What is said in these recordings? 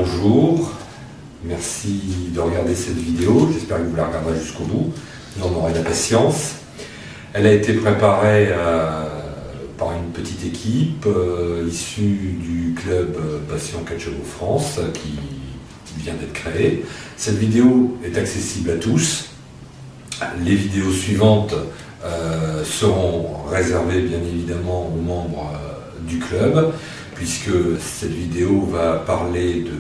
bonjour, merci de regarder cette vidéo, j'espère que vous la regarderez jusqu'au bout, vous en aurez la patience. Elle a été préparée par une petite équipe issue du club Passion 4 Chevaux France qui vient d'être créé. Cette vidéo est accessible à tous. Les vidéos suivantes seront réservées bien évidemment aux membres du club, puisque cette vidéo va parler de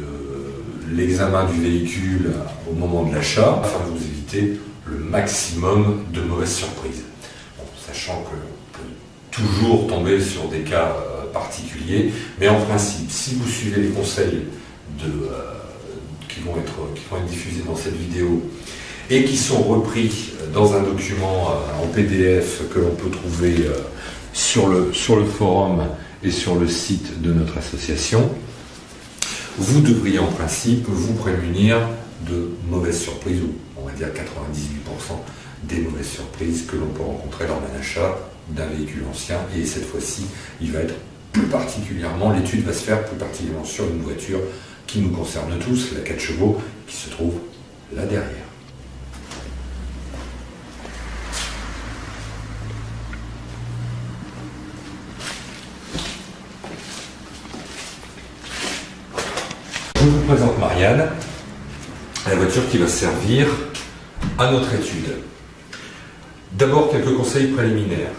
l'examen du véhicule au moment de l'achat, afin de vous éviter le maximum de mauvaises surprises. Bon, sachant que l'on peut toujours tomber sur des cas particuliers, mais en principe, si vous suivez les conseils qui vont être diffusés dans cette vidéo et qui sont repris dans un document en PDF que l'on peut trouver sur le forum et sur le site de notre association, vous devriez en principe vous prémunir de mauvaises surprises, ou on va dire 98% des mauvaises surprises que l'on peut rencontrer lors d'un achat d'un véhicule ancien. Et cette fois-ci, il va être plus particulièrement, l'étude va se faire plus particulièrement sur une voiture qui nous concerne tous, la 4 chevaux, qui se trouve là derrière. Je vous présente Marianne, la voiture qui va servir à notre étude. D'abord, quelques conseils préliminaires.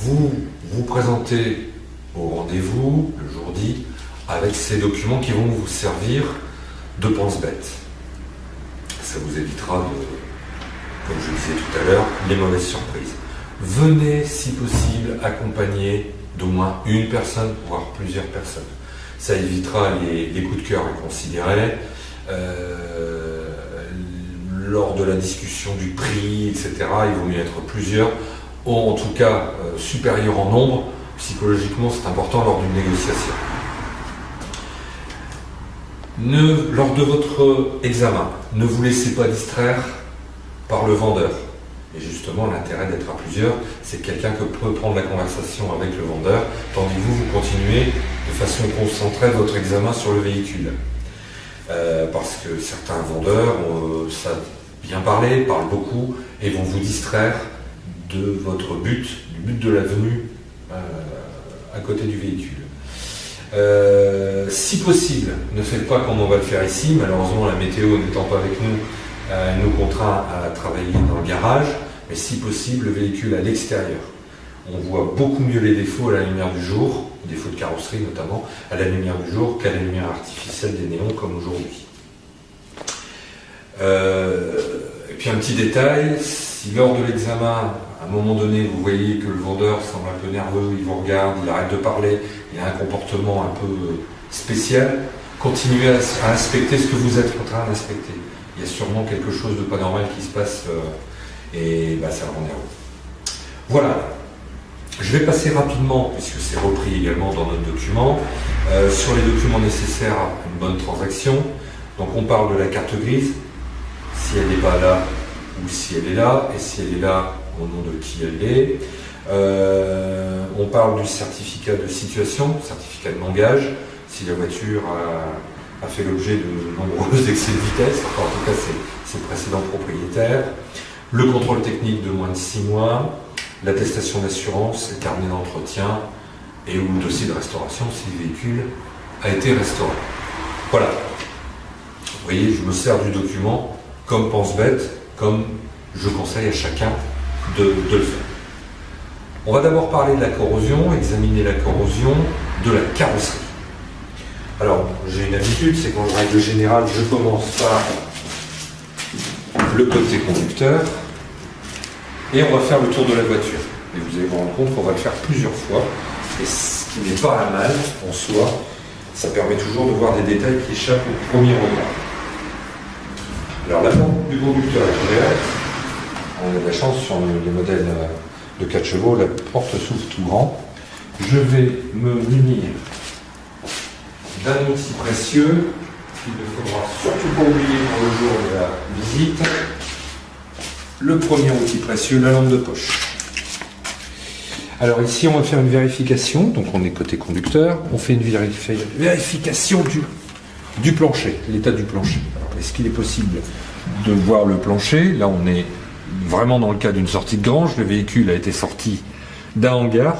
Vous vous présentez au rendez-vous, le jour dit, avec ces documents qui vont vous servir de pense-bête. Ça vous évitera, comme je le disais tout à l'heure, les mauvaises surprises. Venez, si possible, accompagner d'au moins une personne, voire plusieurs personnes. Ça évitera les coups de cœur inconsidérés, lors de la discussion du prix, etc. Il vaut mieux être plusieurs, ou en tout cas supérieurs en nombre. Psychologiquement, c'est important lors d'une négociation. Lors de votre examen, ne vous laissez pas distraire par le vendeur. Et justement, l'intérêt d'être à plusieurs, c'est quelqu'un qui peut prendre la conversation avec le vendeur, tandis que vous continuez de façon concentrée votre examen sur le véhicule. Parce que certains vendeurs savent bien parler, parlent beaucoup, et vont vous distraire de votre but, du but de la venue à côté du véhicule. Si possible, ne faites pas comme on va le faire ici. Malheureusement, la météo n'étant pas avec nous, elle nous contraint à travailler dans le garage, mais si possible, le véhicule à l'extérieur. On voit beaucoup mieux les défauts à la lumière du jour, défauts de carrosserie notamment, à la lumière du jour qu'à la lumière artificielle des néons comme aujourd'hui. Et puis un petit détail, si lors de l'examen, à un moment donné, vous voyez que le vendeur semble un peu nerveux, il vous regarde, il arrête de parler, il a un comportement un peu spécial, continuez à inspecter ce que vous êtes en train d'inspecter. Il y a sûrement quelque chose de pas normal qui se passe et ça le rend nerveux. Voilà. Je vais passer rapidement, puisque c'est repris également dans notre document, sur les documents nécessaires à une bonne transaction. Donc on parle de la carte grise, si elle n'est pas là ou si elle est là, et si elle est là, au nom de qui elle est. On parle du certificat de situation, certificat de langage, si la voiture a fait l'objet de nombreux excès de vitesse, enfin, en tout cas ses précédents propriétaires. Le contrôle technique de moins de 6 mois, l'attestation d'assurance, le carnet d'entretien et ou le dossier de restauration si le véhicule a été restauré. Voilà. Vous voyez, je me sers du document comme pense-bête, comme je conseille à chacun de le faire. On va d'abord parler de la corrosion, examiner la corrosion de la carrosserie. Alors, j'ai une habitude, c'est qu'en règle générale, je commence par le côté conducteur et on va faire le tour de la voiture. Et vous allez vous rendre compte qu'on va le faire plusieurs fois, et ce qui n'est pas un mal en soi, ça permet toujours de voir des détails qui échappent au premier regard. Alors la porte du conducteur est ouverte, on a de la chance sur les modèles de 4 chevaux, la porte s'ouvre tout grand. Je vais me munir d'un outil précieux qu'il ne faudra surtout pas oublier pour le jour de la visite. Le premier outil précieux, la lampe de poche. Alors ici, on va faire une vérification. Donc on est côté conducteur. On fait une vérification du plancher, l'état du plancher. Alors, est-ce qu'il est possible de voir le plancher? Là, on est vraiment dans le cas d'une sortie de grange. Le véhicule a été sorti d'un hangar,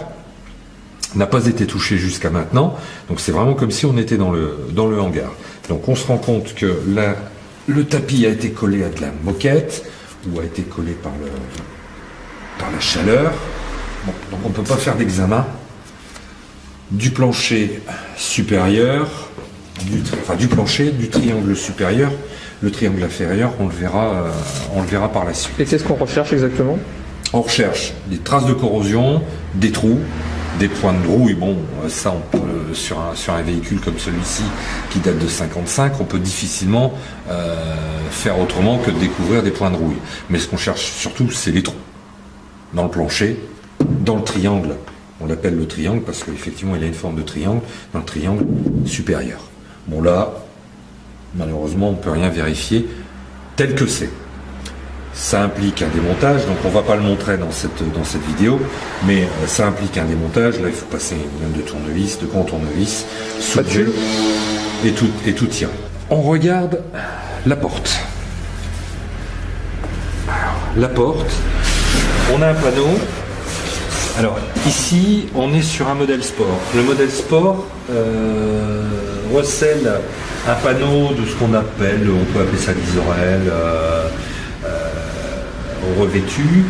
n'a pas été touché jusqu'à maintenant. Donc c'est vraiment comme si on était dans le hangar. Donc on se rend compte que là, le tapis a été collé à de la moquette ou a été collé par la chaleur. Bon, donc on ne peut pas faire d'examen du plancher supérieur, du plancher, du triangle supérieur. Le triangle inférieur, on le verra par la suite. Et qu'est-ce qu'on recherche exactement? On recherche des traces de corrosion, des trous, des points de rouille. Bon, ça, on peut, sur un véhicule comme celui-ci, qui date de 55, on peut difficilement faire autrement que de découvrir des points de rouille. Mais ce qu'on cherche surtout, c'est les trous. Dans le plancher, dans le triangle. On l'appelle le triangle parce qu'effectivement, il a une forme de triangle, dans le triangle supérieur. Bon, là, malheureusement, on ne peut rien vérifier tel que c'est. Ça implique un démontage, donc on ne va pas le montrer dans cette vidéo, mais ça implique un démontage. Là, il faut passer une gamme de tournevis, de grands tournevis, souder et tout tirer. On regarde la porte. Alors, la porte, on a un panneau. Alors, ici, on est sur un modèle sport. Le modèle sport recèle un panneau de ce qu'on appelle, on peut appeler ça l'isorel, revêtu.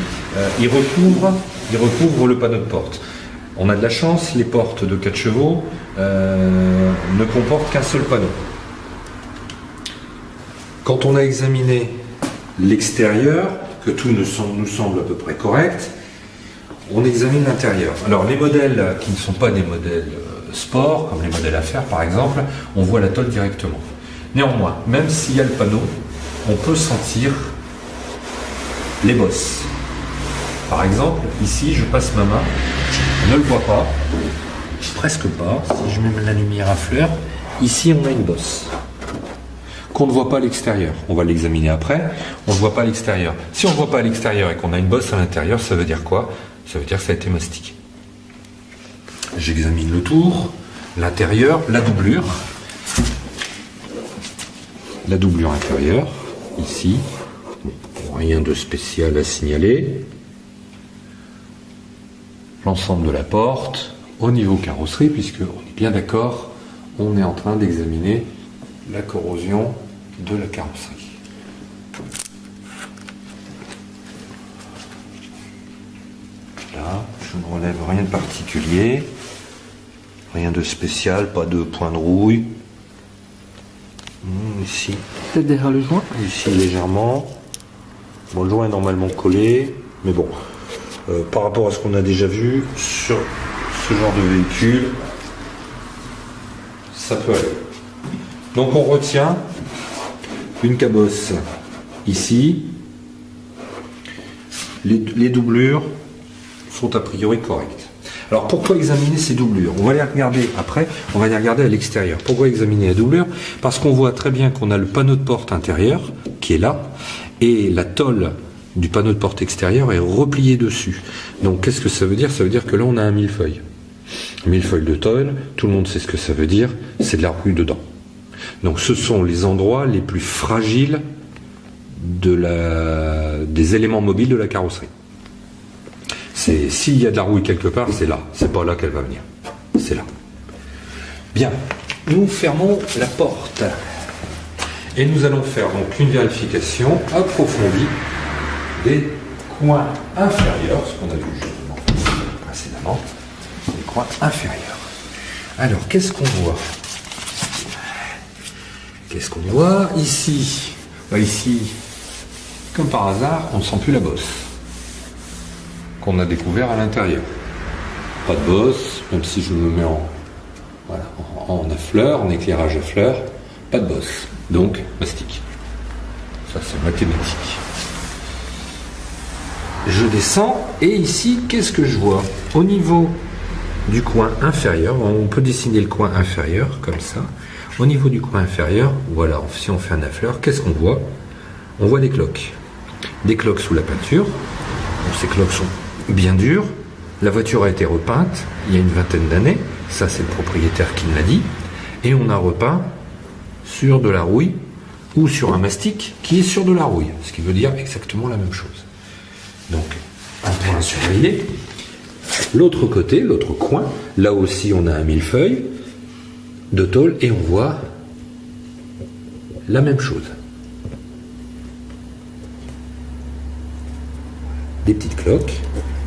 Il recouvre le panneau de porte. On a de la chance, les portes de 4 chevaux ne comportent qu'un seul panneau. Quand on a examiné l'extérieur, que tout nous semble à peu près correct, on examine l'intérieur. Alors les modèles qui ne sont pas des modèles sport, comme les modèles affaires par exemple, on voit la tôle directement. Néanmoins, même s'il y a le panneau, on peut sentir les bosses. Par exemple, ici je passe ma main, je ne le vois pas, presque pas, si je mets la lumière à fleur, ici on a une bosse qu'on ne voit pas à l'extérieur. On va l'examiner après, on ne voit pas à l'extérieur. Si on ne voit pas à l'extérieur et qu'on a une bosse à l'intérieur, ça veut dire quoi? Ça veut dire que ça a été mastiqué. J'examine le tour, l'intérieur, la doublure intérieure, ici. Bon, rien de spécial à signaler. L'ensemble de la porte, au niveau carrosserie, puisque on est bien d'accord, on est en train d'examiner la corrosion de la carrosserie. Là, je ne relève rien de particulier, rien de spécial, pas de point de rouille. Ici. Peut-être derrière le joint? Ici légèrement. Bon, le joint est normalement collé, mais bon, par rapport à ce qu'on a déjà vu sur ce genre de véhicule, ça peut aller. Donc on retient une cabosse ici. Les doublures sont a priori correctes. Alors pourquoi examiner ces doublures? On va les regarder après, on va les regarder à l'extérieur. Pourquoi examiner la doublure? Parce qu'on voit très bien qu'on a le panneau de porte intérieur qui est là et la tôle du panneau de porte extérieur est repliée dessus. Donc qu'est-ce que ça veut dire? Ça veut dire que là on a un millefeuille. Un millefeuille de tôle, tout le monde sait ce que ça veut dire, c'est de la rouille dedans. Donc ce sont les endroits les plus fragiles des éléments mobiles de la carrosserie. S'il y a de la rouille quelque part, c'est là. C'est pas là qu'elle va venir. C'est là. Bien. Nous fermons la porte. Et nous allons faire donc une vérification approfondie des coins inférieurs, ce qu'on a vu justement précédemment, les coins inférieurs. Alors, qu'est-ce qu'on voit? Qu'est-ce qu'on voit ici? Ici, comme par hasard, on ne sent plus la bosse qu'on a découvert à l'intérieur. Pas de bosse, même si je me mets en à fleur, en éclairage à fleur, pas de bosse. Donc, mastic. Ça, c'est mathématique. Je descends, et ici, qu'est-ce que je vois? Au niveau du coin inférieur, on peut dessiner le coin inférieur, comme ça. Au niveau du coin inférieur, voilà, si on fait un affleur, qu'est-ce qu'on voit? On voit des cloques. Des cloques sous la peinture. Donc, ces cloques sont bien dures. La voiture a été repeinte il y a une vingtaine d'années, ça c'est le propriétaire qui me l'a dit, et on a repeint sur de la rouille ou sur un mastic qui est sur de la rouille, ce qui veut dire exactement la même chose. Donc, un point à surveiller. L'autre côté, l'autre coin, là aussi on a un millefeuille de tôle et on voit la même chose. Des petites cloques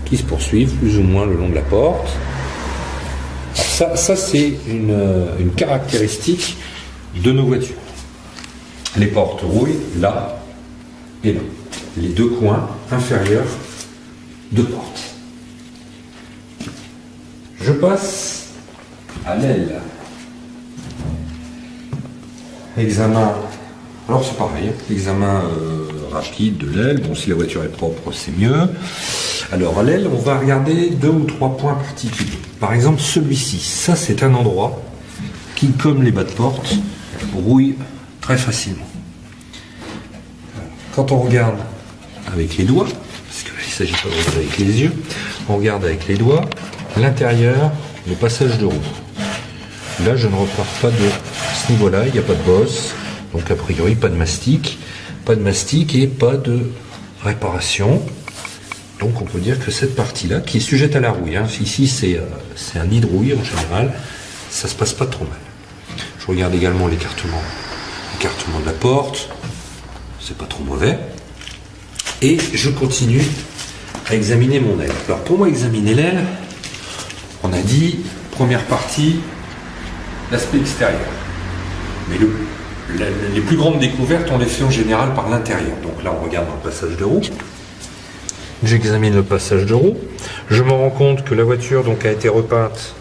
qui se poursuivent plus ou moins le long de la porte. Alors ça c'est une caractéristique de nos voitures. Les portes rouillent là et là. Les deux coins inférieurs de porte. Je passe à l'aile. Examen. Alors c'est pareil, examen rapide de l'aile. Bon, si la voiture est propre, c'est mieux. Alors à l'aile, on va regarder 2 ou 3 points particuliers. Par exemple, celui-ci. Ça, c'est un endroit qui, comme les bas de porte, rouille très facilement. Quand on regarde avec les doigts, parce qu'il ne s'agit pas de regarder avec les yeux, on regarde avec les doigts l'intérieur, le passage de roue. Là, je ne repars pas de ce niveau-là, il n'y a pas de bosse, donc a priori pas de mastic et pas de réparation. Donc on peut dire que cette partie-là, qui est sujette à la rouille, hein, ici c'est un nid de rouille en général, ça se passe pas trop mal. Je regarde également l'écartement de la porte, c'est pas trop mauvais. Et je continue à examiner mon aile. Alors pour moi examiner l'aile, on a dit, première partie, l'aspect extérieur. Mais les plus grandes découvertes, on les fait en général par l'intérieur. Donc là on regarde dans le passage de roue. J'examine le passage de roue. Je me rends compte que la voiture donc, a été repeinte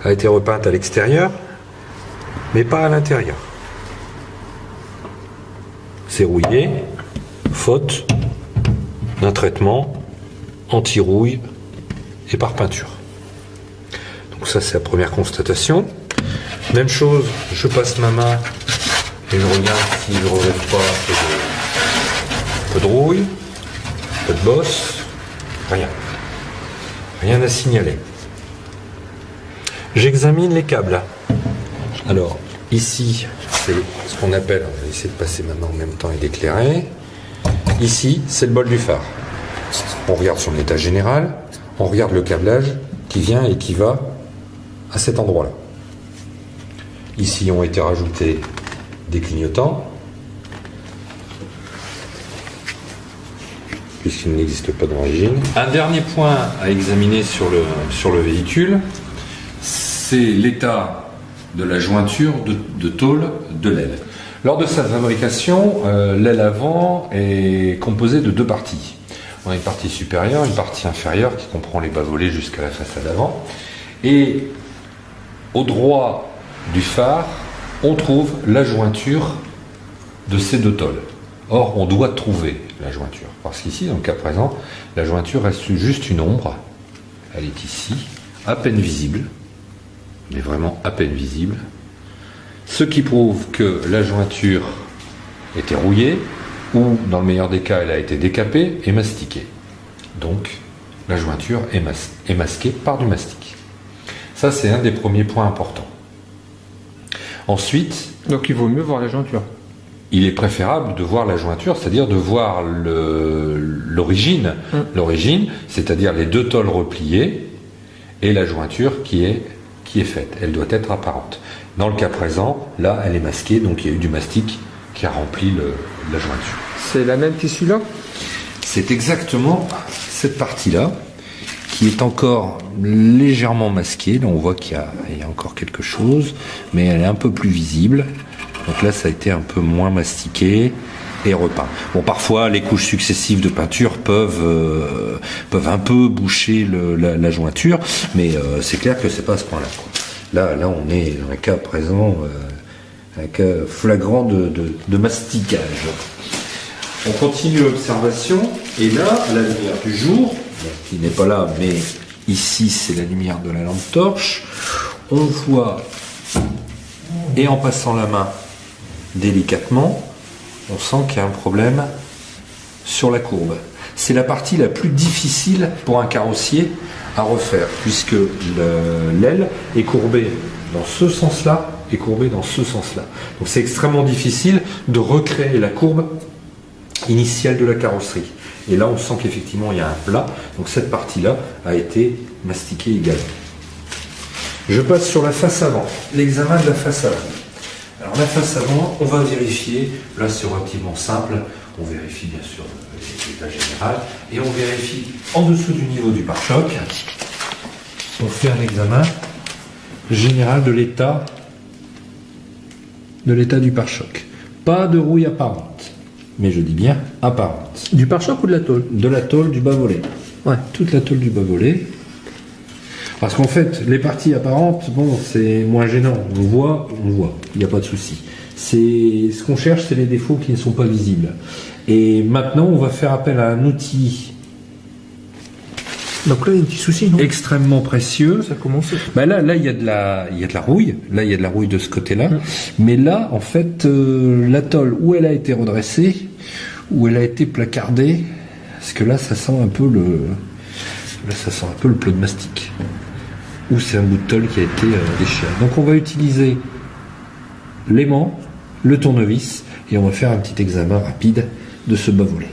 à l'extérieur, mais pas à l'intérieur. C'est rouillé, faute d'un traitement anti-rouille et par peinture. Donc ça c'est la première constatation. Même chose, je passe ma main et je regarde si je ne relève pas un peu de rouille. Pas de bosse, rien à signaler. J'examine les câbles. Alors, ici, c'est ce qu'on appelle, on va essayer de passer maintenant en même temps et d'éclairer. Ici, c'est le bol du phare. On regarde son état général, on regarde le câblage qui vient et qui va à cet endroit-là. Ici ont été rajoutés des clignotants, puisqu'il n'existe pas d'origine. Un dernier point à examiner sur le véhicule, c'est l'état de la jointure de tôle de l'aile. Lors de sa fabrication, l'aile avant est composée de 2 parties. On a une partie supérieure, une partie inférieure qui comprend les bas-volets jusqu'à la façade avant. Et au droit du phare, on trouve la jointure de ces 2 tôles. Or, on doit trouver la jointure. Parce qu'ici, dans le cas présent, la jointure reste juste une ombre. Elle est ici, à peine visible. Mais vraiment à peine visible. Ce qui prouve que la jointure était rouillée, ou dans le meilleur des cas, elle a été décapée et mastiquée. Donc, la jointure est masquée par du mastic. Ça, c'est un des premiers points importants. Ensuite... Donc il vaut mieux voir la jointure. Il est préférable de voir la jointure, c'est-à-dire de voir l'origine. L'origine, c'est-à-dire les 2 tôles repliées et la jointure qui est faite. Elle doit être apparente. Dans le cas présent, là, elle est masquée, donc il y a eu du mastic qui a rempli la jointure. C'est la même tissu là ? C'est exactement cette partie-là qui est encore légèrement masquée. Là, on voit qu'il y a encore quelque chose, mais elle est un peu plus visible. Donc là, ça a été un peu moins mastiqué et repeint. Bon, parfois, les couches successives de peinture peuvent un peu boucher la jointure, mais c'est clair que c'est pas à ce point-là. Là, on est dans un cas présent, un cas flagrant de masticage. On continue l'observation, et là, à la lumière du jour, qui n'est pas là, mais ici, c'est la lumière de la lampe torche, on voit, et en passant la main délicatement, on sent qu'il y a un problème sur la courbe. c'est la partie la plus difficile pour un carrossier à refaire, puisque l'aile est courbée dans ce sens-là et courbée dans ce sens-là. Donc c'est extrêmement difficile de recréer la courbe initiale de la carrosserie. Et là, on sent qu'effectivement, il y a un plat. Donc cette partie-là a été mastiquée également. Je passe sur la face avant, l'examen de la face avant. Alors la face avant, on va vérifier, là c'est relativement simple, on vérifie bien sûr l'état général, et on vérifie en dessous du niveau du pare-choc. On fait un examen général de l'état du pare-choc. Pas de rouille apparente, mais je dis bien apparente. Du pare-choc ou de la tôle? De la tôle du bas-volet. Ouais. Toute la tôle du bas-volet. Parce qu'en fait, les parties apparentes, bon, c'est moins gênant. On voit, il n'y a pas de souci. Ce qu'on cherche, c'est les défauts qui ne sont pas visibles. Et maintenant, on va faire appel à un outil. Donc là, il y a un petit souci, non? Extrêmement précieux. Ça commence. Là, il y a de la rouille. Là, il y a de la rouille de ce côté-là. Mais là, en fait, la tôle, où elle a été redressée, où elle a été placardée, parce que là, ça sent un peu le plot de mastic. Ou c'est un bout de tôle qui a été déchiré. Donc, on va utiliser l'aimant, le tournevis, et on va faire un petit examen rapide de ce bas-volet.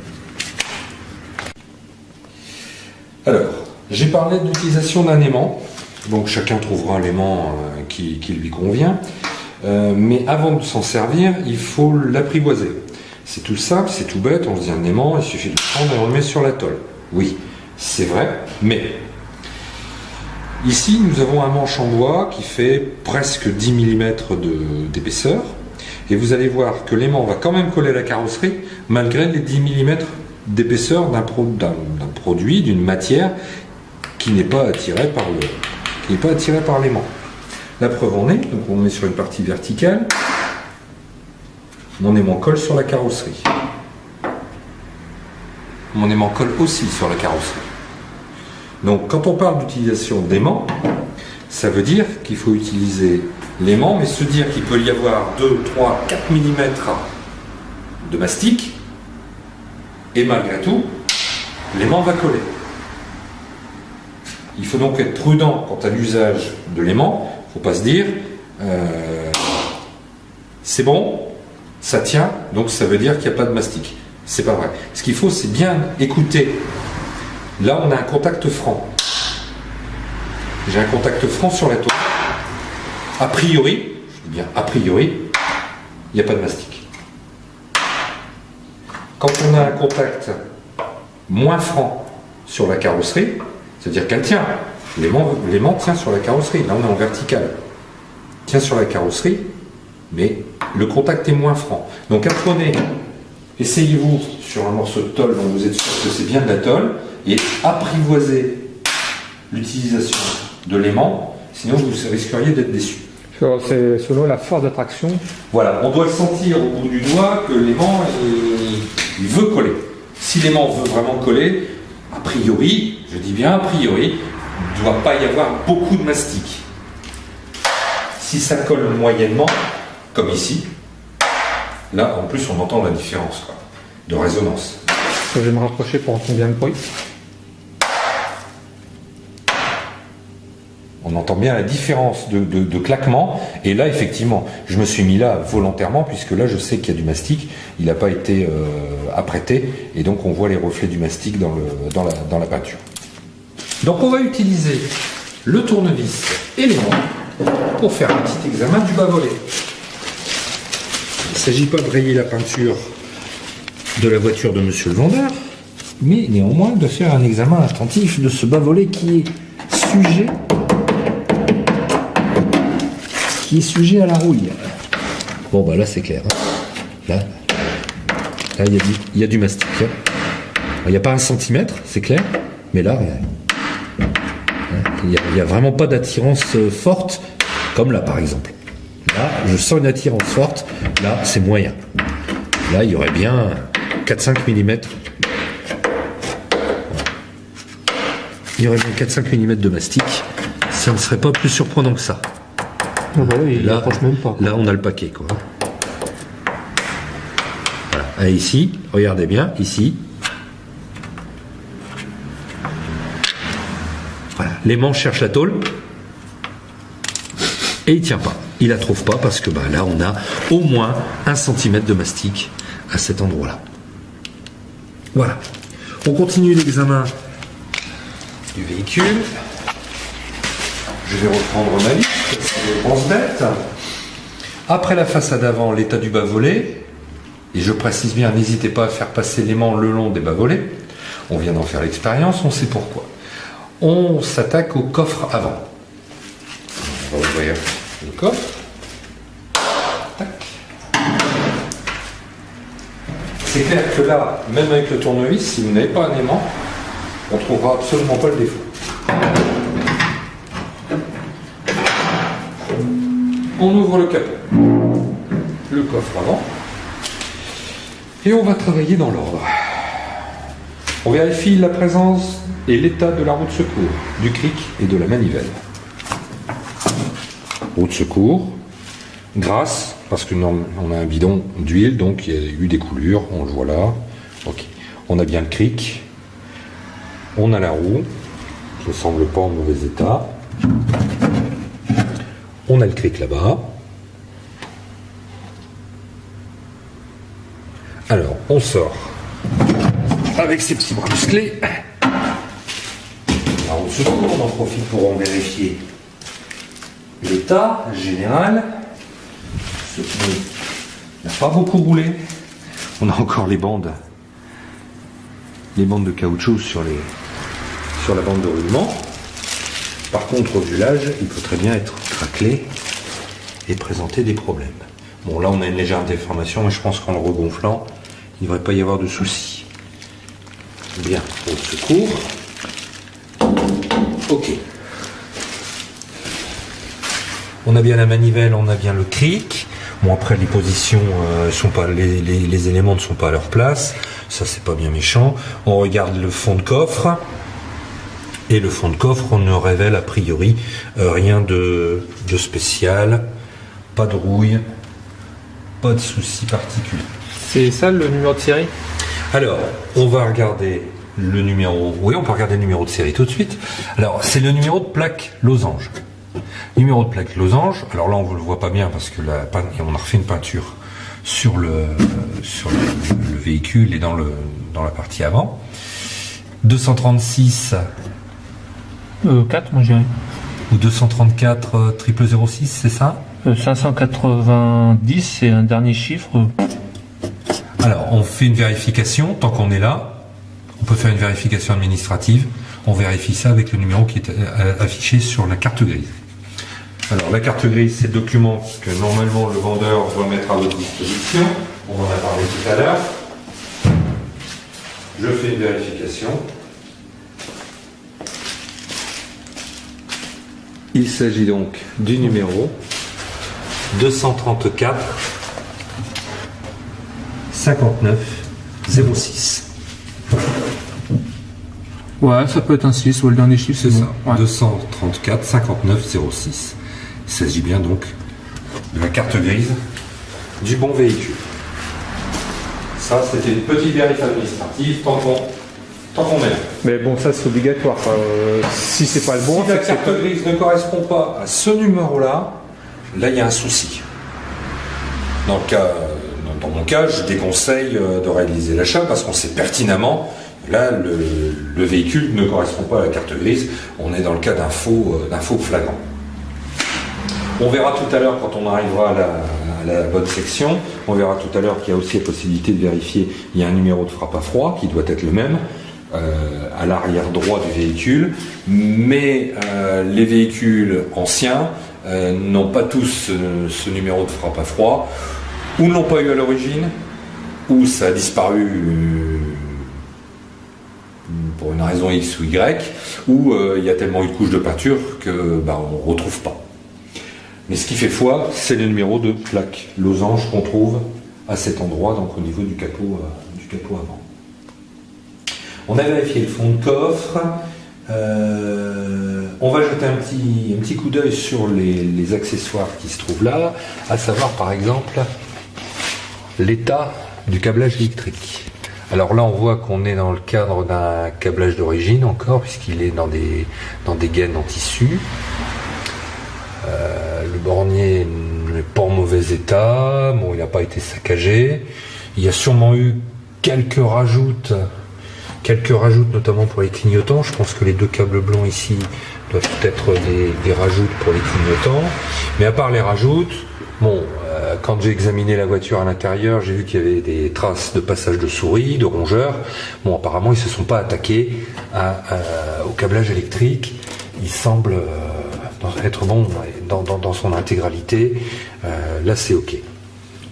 Alors, j'ai parlé de l'utilisation d'un aimant, donc chacun trouvera l'aimant qui lui convient, mais avant de s'en servir, il faut l'apprivoiser. C'est tout simple, c'est tout bête, on se dit un aimant, il suffit de le prendre et on le met sur la tôle. Oui, c'est vrai, mais ici nous avons un manche en bois qui fait presque 10 mm d'épaisseur, et vous allez voir que l'aimant va quand même coller à la carrosserie, malgré les 10 mm d'épaisseur d'un produit, d'une matière qui n'est pas attirée par l'aimant. La preuve en est, donc on met sur une partie verticale, mon aimant colle sur la carrosserie. Mon aimant colle aussi sur la carrosserie. Donc quand on parle d'utilisation d'aimant, ça veut dire qu'il faut utiliser l'aimant, mais se dire qu'il peut y avoir 2, 3, 4 mm de mastic, et malgré tout, l'aimant va coller. Il faut donc être prudent quant à l'usage de l'aimant. Il ne faut pas se dire c'est bon, ça tient, donc ça veut dire qu'il n'y a pas de mastic. C'est pas vrai. Ce qu'il faut, c'est bien écouter. Là, on a un contact franc. J'ai un contact franc sur la tôle. A priori, je dis bien a priori, il n'y a pas de mastic. Quand on a un contact moins franc sur la carrosserie, c'est-à-dire qu'elle tient, l'aimant tient sur la carrosserie, là on est en vertical, tient sur la carrosserie, mais le contact est moins franc. Donc apprenez, essayez-vous sur un morceau de tôle dont vous êtes sûr que c'est bien de la tôle, et apprivoisez l'utilisation de l'aimant, sinon vous risqueriez d'être déçu. C'est selon la force d'attraction. Voilà, on doit le sentir au bout du doigt que l'aimant il veut coller. Si l'aimant veut vraiment coller, a priori, je dis bien a priori, il ne doit pas y avoir beaucoup de mastic. Si ça colle moyennement, comme ici, là en plus on entend la différence de résonance. Je vais me rapprocher pour entendre bien le bruit. On entend bien la différence de claquement. Et là, effectivement, je me suis mis là volontairement, puisque là, je sais qu'il y a du mastic. Il n'a pas été apprêté. Et donc, on voit les reflets du mastic dans la peinture. Donc, on va utiliser le tournevis et l'aimant pour faire un petit examen du bas-volet. Il ne s'agit pas de rayer la peinture de la voiture de monsieur le vendeur, mais néanmoins de faire un examen attentif de ce bas-volet qui est sujet à la rouille. Bon bah là c'est clair. Là il y a du mastic. Il n'y a pas 1 centimètre, c'est clair, mais là il n'y a vraiment pas d'attirance forte, comme là par exemple. Là je sens une attirance forte, là c'est moyen. Là il y aurait bien 4-5 mm. Il y aurait bien 4-5 mm de mastic. Ça ne serait pas plus surprenant que ça. Ah bah oui, il n'approche même pas. Là, on a le paquet, quoi. Voilà. Et ici, regardez bien, ici, L'aimant cherche la tôle et il tient pas. Il la trouve pas parce que là on a au moins 1 cm de mastic à cet endroit-là. Voilà. On continue l'examen du véhicule. Je vais reprendre ma liste, c'est les grosses bêtes. Après la façade avant, l'état du bas-volet. Et je précise bien, n'hésitez pas à faire passer l'aimant le long des bas-volets. On vient d'en faire l'expérience, on sait pourquoi. On s'attaque au coffre avant. On va ouvrir le coffre. Tac. C'est clair que là, même avec le tournevis, si vous n'avez pas un aimant, on ne trouvera absolument pas le défaut. On ouvre le capot, le coffre avant, et on va travailler dans l'ordre. On vérifie la présence et l'état de la roue de secours, du cric et de la manivelle. Roue de secours, grasse, parce que on a un bidon d'huile, donc il y a eu des coulures, on le voit là. Ok. On a bien le cric, on a la roue, qui ne semble pas en mauvais état. On a le cric là-bas. Alors, on sort avec ses petits bras musclés. La roue de secours, on en profite pour en vérifier l'état général. Ce pneu n'a pas beaucoup roulé. On a encore les bandes de caoutchouc sur la bande de roulement. Par contre, au vu l'âge, il peut très bien être craquelé et présenter des problèmes. Bon, là, on a une légère déformation, mais je pense qu'en le regonflant, il ne devrait pas y avoir de soucis. Bien, au secours. Ok. On a bien la manivelle, on a bien le cric. Bon, après, les positions sont pas, les éléments ne sont pas à leur place. Ça, c'est pas bien méchant. On regarde le fond de coffre. Et le fond de coffre, on ne révèle a priori rien de spécial. Pas de rouille. Pas de soucis particuliers. C'est ça le numéro de série? Alors, on va regarder le numéro. Oui, on peut regarder le numéro de série tout de suite. Alors, c'est le numéro de plaque losange. Numéro de plaque losange. Alors là, on ne le voit pas bien parce que on a refait une peinture sur le véhicule et dans la partie avant. 236. 4, moi je dirais. Ou 234 006, c'est ça? 590, c'est un dernier chiffre. Alors, on fait une vérification, tant qu'on est là, on peut faire une vérification administrative, on vérifie ça avec le numéro qui est affiché sur la carte grise. Alors, la carte grise, c'est le document que normalement le vendeur doit mettre à votre disposition, on en a parlé tout à l'heure. Je fais une vérification. Il s'agit donc du numéro 234 59 06. Ouais, ça peut être un 6, ou le dernier chiffre, C'est bon. ça, Ouais. 234 59 06. Il s'agit bien donc de la carte grise du bon véhicule. Ça, c'était une petite vérif administrative, tant qu'on est là. Mais bon, ça c'est obligatoire. Si c'est pas le bon, si la c'est carte pas... grise ne correspond pas à ce numéro-là, là il y a un souci. Dans mon cas, je déconseille de réaliser l'achat parce qu'on sait pertinemment, là le véhicule ne correspond pas à la carte grise, on est dans le cas d'un faux flagrant. On verra tout à l'heure quand on arrivera à la bonne section, on verra tout à l'heure qu'il y a aussi la possibilité de vérifier, il y a un numéro de frappe à froid qui doit être le même, à l'arrière droit du véhicule, mais les véhicules anciens n'ont pas tous ce numéro de frappe à froid, ou ne l'ont pas eu à l'origine, ou ça a disparu pour une raison X ou Y, ou il y a tellement eu de couches de peinture que on ne retrouve pas. Mais ce qui fait foi, c'est le numéro de plaque losange qu'on trouve à cet endroit, donc au niveau du capot avant. On a vérifié le fond de coffre. On va jeter un petit coup d'œil sur les accessoires qui se trouvent là, à savoir par exemple l'état du câblage électrique. Alors là, on voit qu'on est dans le cadre d'un câblage d'origine encore, puisqu'il est dans des gaines en tissu. Le bornier n'est pas en mauvais état, bon, il n'a pas été saccagé. Il y a sûrement eu quelques rajoutes notamment pour les clignotants. Je pense que les deux câbles blancs ici doivent être des rajoutes pour les clignotants. Mais à part les rajoutes, bon, quand j'ai examiné la voiture à l'intérieur, j'ai vu qu'il y avait des traces de passage de souris, de rongeurs. Bon, apparemment, ils ne se sont pas attaqués au câblage électrique. Il semble être bon dans son intégralité. Là, c'est OK.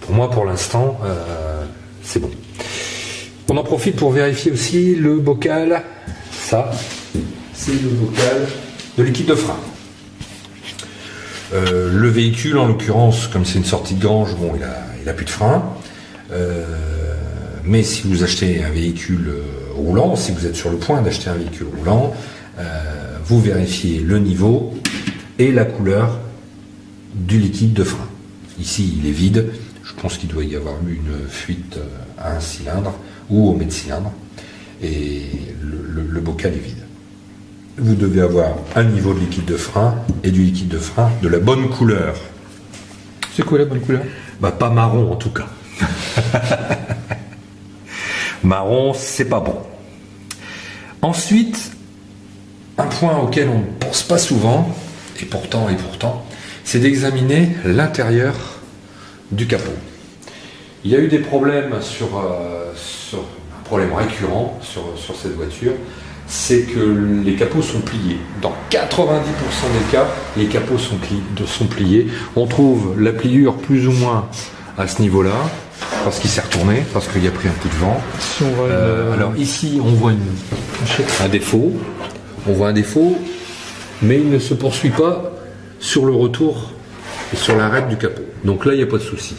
Pour moi, pour l'instant, c'est bon. On en profite pour vérifier aussi le bocal. Ça, c'est le bocal de liquide de frein. Le véhicule, en l'occurrence, comme c'est une sortie de grange, bon, il a plus de frein. Mais si vous achetez un véhicule roulant, si vous êtes sur le point d'acheter un véhicule roulant, vous vérifiez le niveau et la couleur du liquide de frein. Ici, il est vide. Je pense qu'il doit y avoir eu une fuite à un cylindre ou au mètre-cylindre. Et le bocal est vide. Vous devez avoir un niveau de liquide de frein et du liquide de frein de la bonne couleur. C'est quoi la bonne couleur? Bah, pas marron en tout cas. Marron, c'est pas bon. Ensuite, un point auquel on ne pense pas souvent, et pourtant, c'est d'examiner l'intérieur du capot. Il y a eu des problèmes sur un problème récurrent sur cette voiture, c'est que les capots sont pliés. Dans 90% des cas, les capots sont pliés. On trouve la pliure plus ou moins à ce niveau-là, parce qu'il s'est retourné, parce qu'il a pris un coup de vent. Si on voit alors ici, on voit un défaut. On voit un défaut, mais il ne se poursuit pas sur le retour et sur l'arrêt du capot. Donc là, il n'y a pas de souci.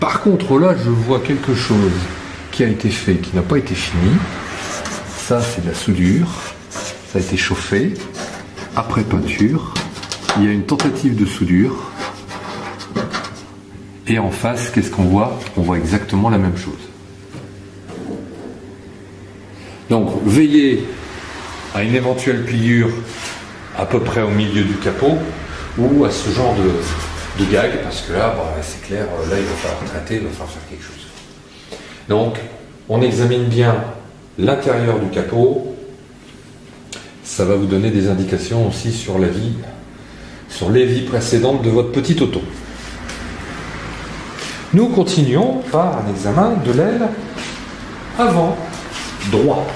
Par contre, là, je vois quelque chose qui a été fait, qui n'a pas été fini. Ça, c'est de la soudure. Ça a été chauffé. Après peinture, il y a une tentative de soudure. Et en face, qu'est-ce qu'on voit? On voit exactement la même chose. Donc, veillez à une éventuelle pliure à peu près au milieu du capot ou à ce genre de gag, parce que là, bah, c'est clair, là, il va falloir traiter, il va falloir faire quelque chose. Donc, on examine bien l'intérieur du capot. Ça va vous donner des indications aussi sur les vies précédentes de votre petite auto. Nous continuons par un examen de l'aile avant droit.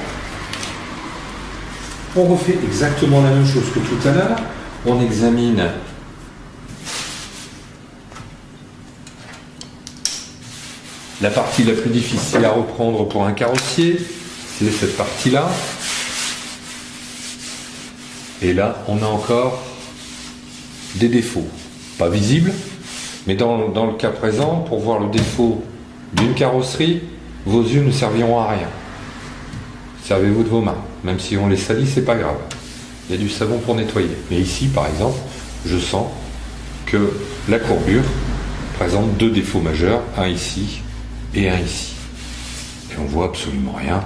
On refait exactement la même chose que tout à l'heure. On examine la partie la plus difficile à reprendre pour un carrossier, c'est cette partie-là. Et là, on a encore des défauts. Pas visibles, mais dans le cas présent, pour voir le défaut d'une carrosserie, vos yeux ne serviront à rien. Servez-vous de vos mains. Même si on les salit, c'est pas grave. Il y a du savon pour nettoyer. Mais ici, par exemple, je sens que la courbure présente deux défauts majeurs, un ici et un ici. Et on voit absolument rien.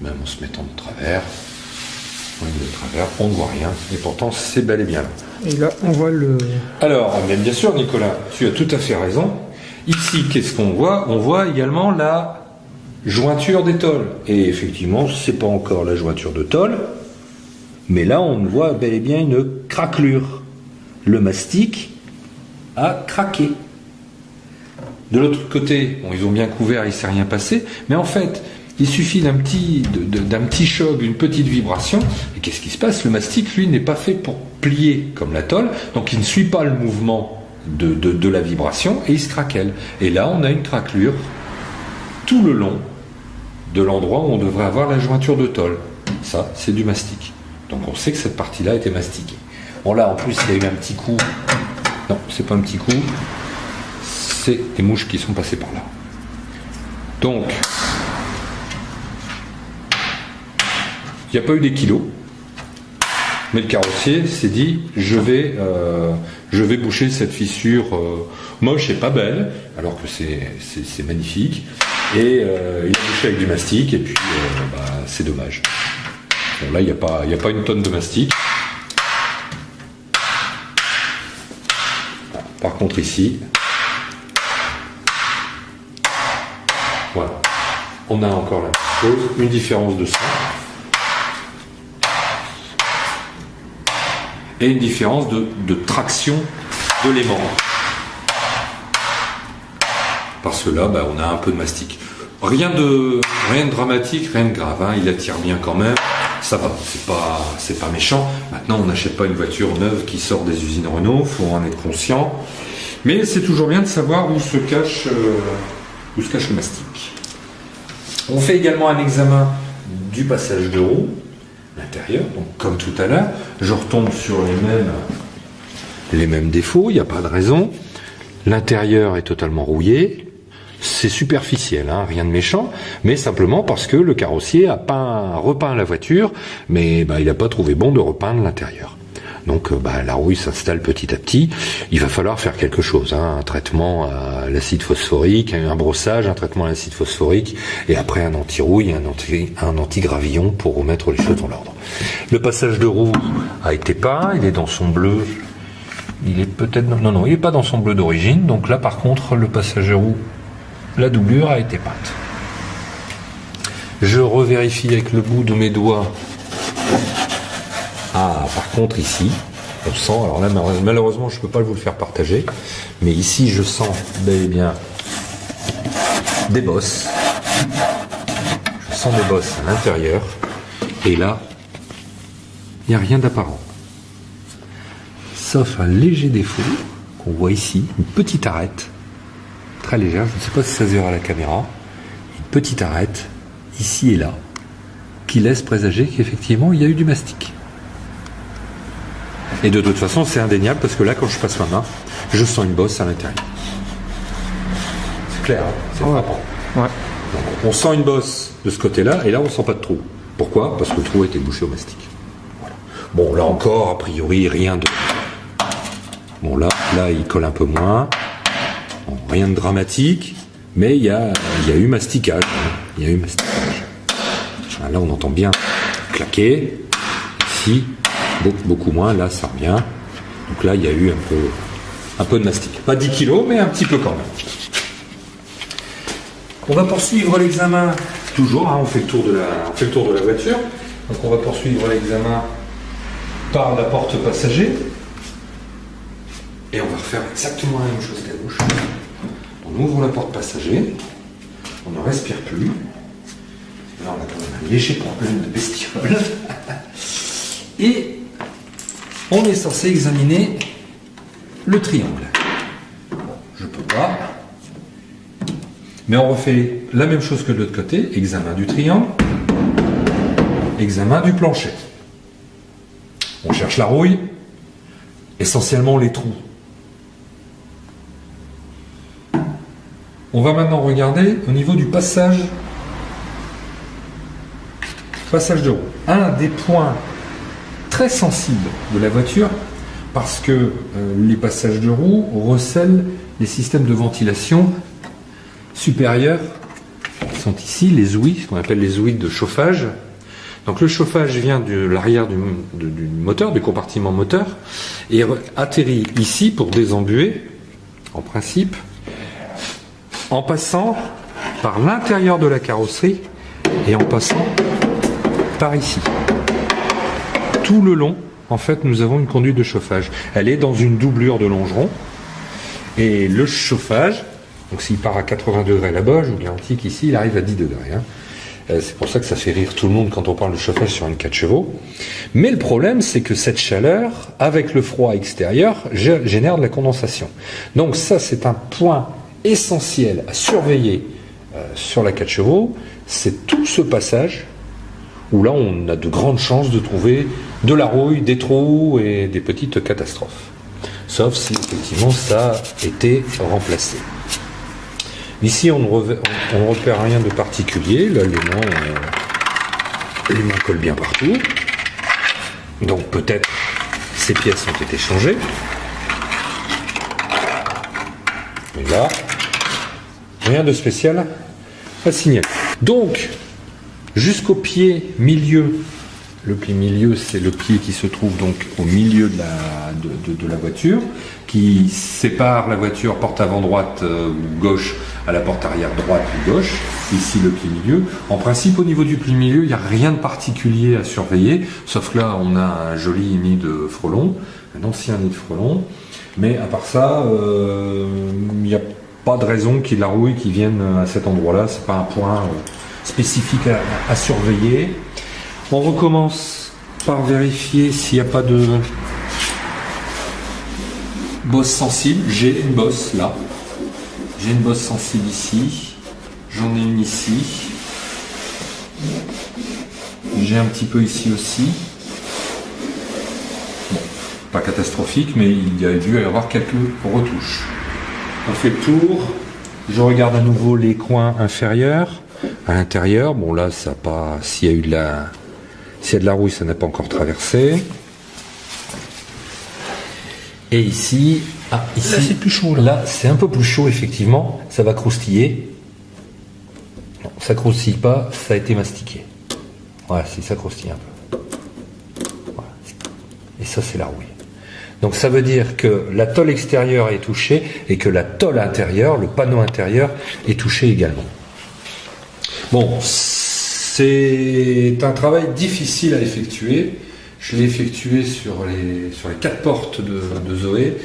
Même en se mettant de travers, on ne voit rien. Et pourtant, c'est bel et bien là. Et là, on voit le... Alors, bien sûr, Nicolas, tu as tout à fait raison. Ici, qu'est-ce qu'on voit? On voit également la jointure des tôles. Et effectivement, c'est pas encore la jointure de tôle, mais là, on voit bel et bien une craquelure. Le mastic a craqué. De l'autre côté, bon, ils ont bien couvert, il ne s'est rien passé, mais en fait, il suffit d'un petit choc, d'une petite vibration, et qu'est-ce qui se passe? Le mastic, lui, n'est pas fait pour plier comme la tôle, donc il ne suit pas le mouvement de la vibration, et il se craquelle. Et là, on a une craquelure tout le long de l'endroit où on devrait avoir la jointure de tôle. Ça, c'est du mastic. Donc on sait que cette partie-là était mastiquée. Bon là, en plus, il y a eu un petit coup. Non, c'est pas un petit coup. C'est des mouches qui sont passées par là. Donc, il n'y a pas eu des kilos. Mais le carrossier s'est dit, je vais boucher cette fissure moche et pas belle, alors que c'est magnifique. Et il a bouché avec du mastic, et puis c'est dommage. Bon, là, il n'y a pas une tonne de mastic. Par contre, ici, voilà, on a encore la même chose, une différence de sang. Et une différence de traction de l'aimant. Parce que là, on a un peu de mastic. Rien de dramatique, rien de grave. Hein. Il attire bien quand même. Ça va, c'est pas méchant. Maintenant, on n'achète pas une voiture neuve qui sort des usines Renault. Faut en être conscient. Mais c'est toujours bien de savoir où se cache le mastic. On fait également un examen du passage de roue. L'intérieur, donc comme tout à l'heure, je retombe sur les mêmes défauts, il n'y a pas de raison. L'intérieur est totalement rouillé, c'est superficiel, hein, rien de méchant, mais simplement parce que le carrossier a repeint la voiture, mais il n'a pas trouvé bon de repeindre l'intérieur. Donc la rouille s'installe petit à petit. Il va falloir faire quelque chose, hein, un traitement à l'acide phosphorique, un brossage, un traitement à l'acide phosphorique, et après un anti-rouille, un anti-gravillon pour remettre les choses dans l'ordre. Le passage de roue a été peint, il est dans son bleu. Il est peut-être non, il n'est pas dans son bleu d'origine. Donc là, par contre, le passage de roue, la doublure a été peinte. Je revérifie avec le bout de mes doigts. Ah, par contre, ici, on sent, alors là, malheureusement, je ne peux pas vous le faire partager, mais ici, je sens bel et bien des bosses. Je sens des bosses à l'intérieur, et là, il n'y a rien d'apparent. Sauf un léger défaut qu'on voit ici, une petite arête, très légère, je ne sais pas si ça se verra à la caméra, une petite arête, ici et là, qui laisse présager qu'effectivement, il y a eu du mastic. Et de toute façon, c'est indéniable parce que là, quand je passe ma main, je sens une bosse à l'intérieur. C'est clair, hein, c'est frappant. Ouais. Donc, on sent une bosse de ce côté-là, et là, on ne sent pas de trou. Pourquoi ? Parce que le trou a été bouché au mastic. Voilà. Bon, là encore, a priori, rien de... Bon, là, il colle un peu moins. Bon, rien de dramatique, mais il y a eu masticage. Hein. Il y a eu masticage. Là, on entend bien claquer. Ici, beaucoup moins. Là, ça revient. Donc là, il y a eu un peu de mastic. Pas 10 kilos, mais un petit peu quand même. On va poursuivre l'examen. Toujours, hein, on fait le tour de la voiture. Donc on va poursuivre l'examen par la porte passager. Et on va refaire exactement la même chose qu'à gauche. On ouvre la porte passager. On ne respire plus. Là, on a quand même un léger problème de bestiole. Et on est censé examiner le triangle. Je peux pas. Mais on refait la même chose que de l'autre côté. Examen du triangle. Examen du plancher. On cherche la rouille. Essentiellement les trous. On va maintenant regarder au niveau du passage de roue. Un des points très sensibles de la voiture, parce que les passages de roue recèlent les systèmes de ventilation supérieurs, qui sont ici, les ouïes, ce qu'on appelle les ouïes de chauffage. Donc le chauffage vient de l'arrière du moteur, du compartiment moteur, et atterrit ici pour désembuer, en principe, en passant par l'intérieur de la carrosserie et en passant par ici. Tout le long, en fait, nous avons une conduite de chauffage. Elle est dans une doublure de longeron. Et le chauffage, donc s'il part à 80 degrés là-bas, je vous garantis qu'ici, il arrive à 10 degrés. Hein. C'est pour ça que ça fait rire tout le monde quand on parle de chauffage sur une 4 chevaux. Mais le problème, c'est que cette chaleur, avec le froid extérieur, génère de la condensation. Donc ça, c'est un point essentiel à surveiller sur la 4 chevaux, c'est tout ce passage où là on a de grandes chances de trouver de la rouille, des trous et des petites catastrophes. Sauf si effectivement ça a été remplacé. Ici on ne repère rien de particulier, là l'aimant colle bien partout. Donc peut-être ces pièces ont été changées. Mais là, rien de spécial à signaler. Donc, jusqu'au pied milieu, le pied milieu, c'est le pied qui se trouve donc au milieu de la voiture, qui sépare la voiture porte avant droite ou gauche à la porte arrière droite ou gauche. Ici, le pied milieu. En principe, au niveau du pied milieu, il n'y a rien de particulier à surveiller, sauf que là, on a un joli nid de frelons, un ancien nid de frelons. Mais à part ça, il n'y a pas de raison qu'il y ait de la rouille qui vienne à cet endroit-là. C'est pas un point spécifique à surveiller. On recommence par vérifier s'il n'y a pas de bosse sensible. J'ai une bosse là. J'ai une bosse sensible ici. J'en ai une ici. J'ai un petit peu ici aussi. Bon, pas catastrophique, mais il y a dû y avoir quelques retouches. On fait le tour. Je regarde à nouveau les coins inférieurs. À l'intérieur, bon là, ça pas. S'il y a eu de la. S'il y a de la rouille, ça n'a pas encore traversé. Et ici, ici, là c'est plus chaud. Là, c'est un peu plus chaud, effectivement. Ça va croustiller. Non, ça croustille pas, ça a été mastiqué. Voilà, si ça croustille un peu. Voilà. Et ça, c'est la rouille. Donc ça veut dire que la tôle extérieure est touchée et que la tôle intérieure, le panneau intérieur, est touché également. Bon, c'est un travail difficile à effectuer. Je l'ai effectué sur les 4 portes de Zoé.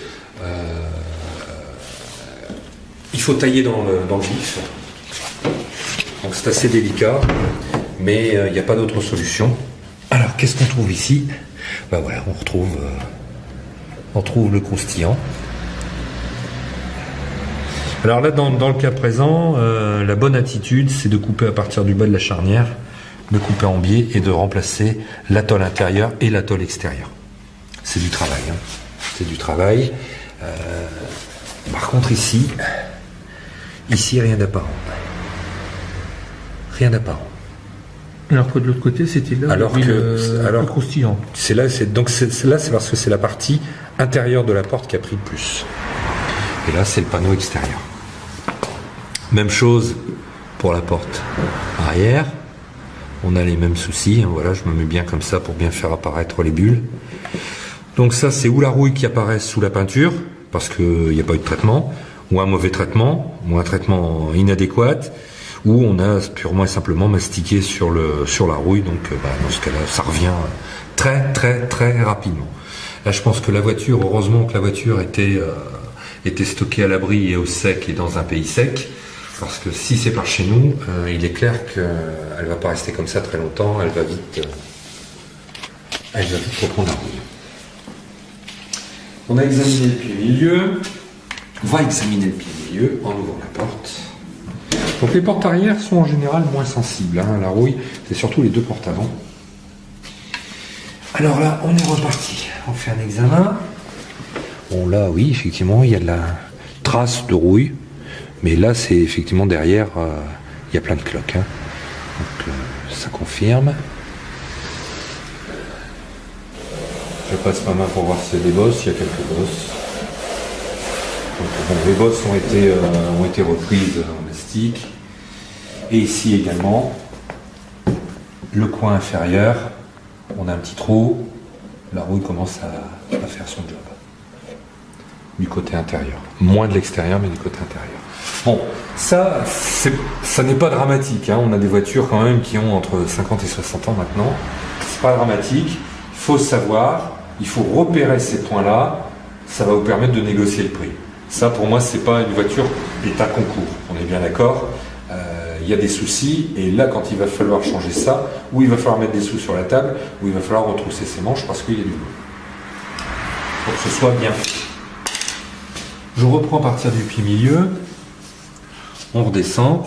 Il faut tailler dans le vif. Donc c'est assez délicat, mais il n'y a pas d'autre solution. Alors qu'est-ce qu'on trouve ici? Ben voilà, on retrouve le croustillant. Alors là, dans le cas présent, la bonne attitude, c'est de couper à partir du bas de la charnière, de couper en biais et de remplacer la tôle intérieure et la tôle extérieure. C'est du travail. Hein. C'est du travail. Par contre, ici, rien d'apparent. Rien d'apparent. Alors que de l'autre côté, c'était là le croustillant. Donc là, c'est parce que c'est la partie intérieure de la porte qui a pris le plus. Et là, c'est le panneau extérieur. Même chose pour la porte arrière. On a les mêmes soucis. Hein, voilà, je me mets bien comme ça pour bien faire apparaître les bulles. Donc ça, c'est ou la rouille qui apparaît sous la peinture, parce qu'il n'y a pas eu de traitement, ou un mauvais traitement, ou un traitement inadéquat, ou on a purement et simplement mastiqué sur la rouille. Donc dans ce cas-là, ça revient très très très rapidement. Là, je pense que la voiture, heureusement que la voiture était stockée à l'abri et au sec et dans un pays sec, parce que si c'est par chez nous, il est clair qu'elle ne va pas rester comme ça très longtemps, elle va vite reprendre la rouille. On a examiné le pied milieu, on va examiner le pied milieu en ouvrant la porte. Donc les portes arrière sont en général moins sensibles, hein, la rouille, c'est surtout les 2 portes avant. Alors là, on est reparti, on fait un examen. Bon là, oui, effectivement, il y a de la trace de rouille. Mais là, c'est effectivement derrière, il y a plein de cloques. Hein. Donc, ça confirme. Je passe ma main pour voir s'il y a des bosses. Il y a quelques bosses. Donc, bon, les bosses ont été reprises en mastic. Et ici également, le coin inférieur, on a un petit trou. La rouille commence à faire son job. Du côté intérieur. Moins de l'extérieur, mais du côté intérieur. Bon, ça n'est pas dramatique. Hein. On a des voitures quand même qui ont entre 50 et 60 ans maintenant. C'est pas dramatique. Il faut savoir, il faut repérer ces points-là. Ça va vous permettre de négocier le prix. Ça, pour moi, c'est pas une voiture état concours. On est bien d'accord. Il y a des soucis. Et là, quand il va falloir changer ça, ou il va falloir mettre des sous sur la table, ou il va falloir retrousser ses manches parce qu'il y a du boulot. Pour que ce soit bien fait. Je reprends à partir du pied milieu. On redescend.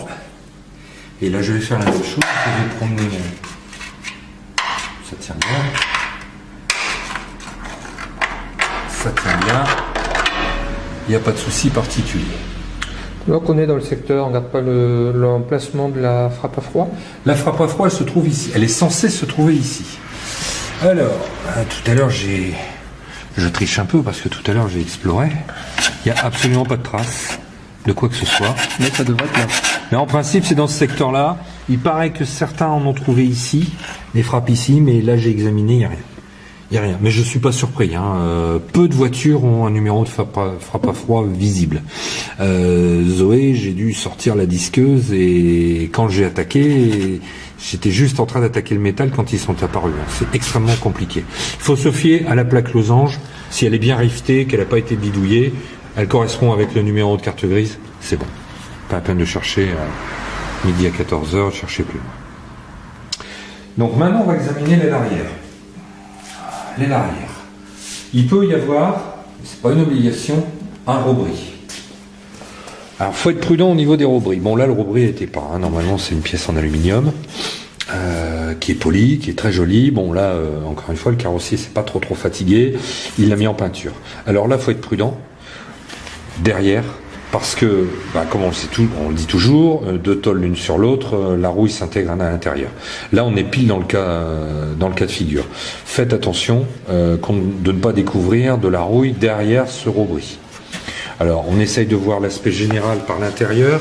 Et là, je vais faire la même chose. Je vais promener mon... Ça tient bien. Ça tient bien. Il n'y a pas de souci particulier. Donc on est dans le secteur, on ne regarde pas l'emplacement de la frappe à froid. La frappe à froid, elle se trouve ici. Elle est censée se trouver ici. Alors, tout à l'heure je triche un peu parce que tout à l'heure j'ai exploré. Il n'y a absolument pas de trace de quoi que ce soit. Mais ça devrait être là. Mais en principe, c'est dans ce secteur-là. Il paraît que certains en ont trouvé ici, des frappes ici, mais là j'ai examiné, il n'y a rien. Il n'y a rien. Mais je ne suis pas surpris. Peu de voitures ont un numéro de frappe à froid visible. Zoé, j'ai dû sortir la disqueuse et quand j'ai attaqué, j'étais juste en train d'attaquer le métal quand ils sont apparus. C'est extrêmement compliqué. Il faut se fier à la plaque losange. Si elle est bien rivetée, qu'elle n'a pas été bidouillée, elle correspond avec le numéro de carte grise, c'est bon. Pas la peine de chercher à midi à 14h, chercher plus loin. Donc maintenant, on va examiner l'aile arrière. L'aile arrière. Il peut y avoir, c'est pas une obligation, un robris. Alors, faut être prudent au niveau des robris. Bon, là, le robris n'était pas. Normalement, c'est une pièce en aluminium qui est polie, qui est très jolie. Bon, là, encore une fois, le carrossier s'est pas trop fatigué. Il l'a mis en peinture. Alors là, faut être prudent derrière, parce que, comme on le dit toujours, deux tôles l'une sur l'autre, la rouille s'intègre à l'intérieur. Là, on est pile dans le cas de figure. Faites attention de ne pas découvrir de la rouille derrière ce robris. Alors, on essaye de voir l'aspect général par l'intérieur,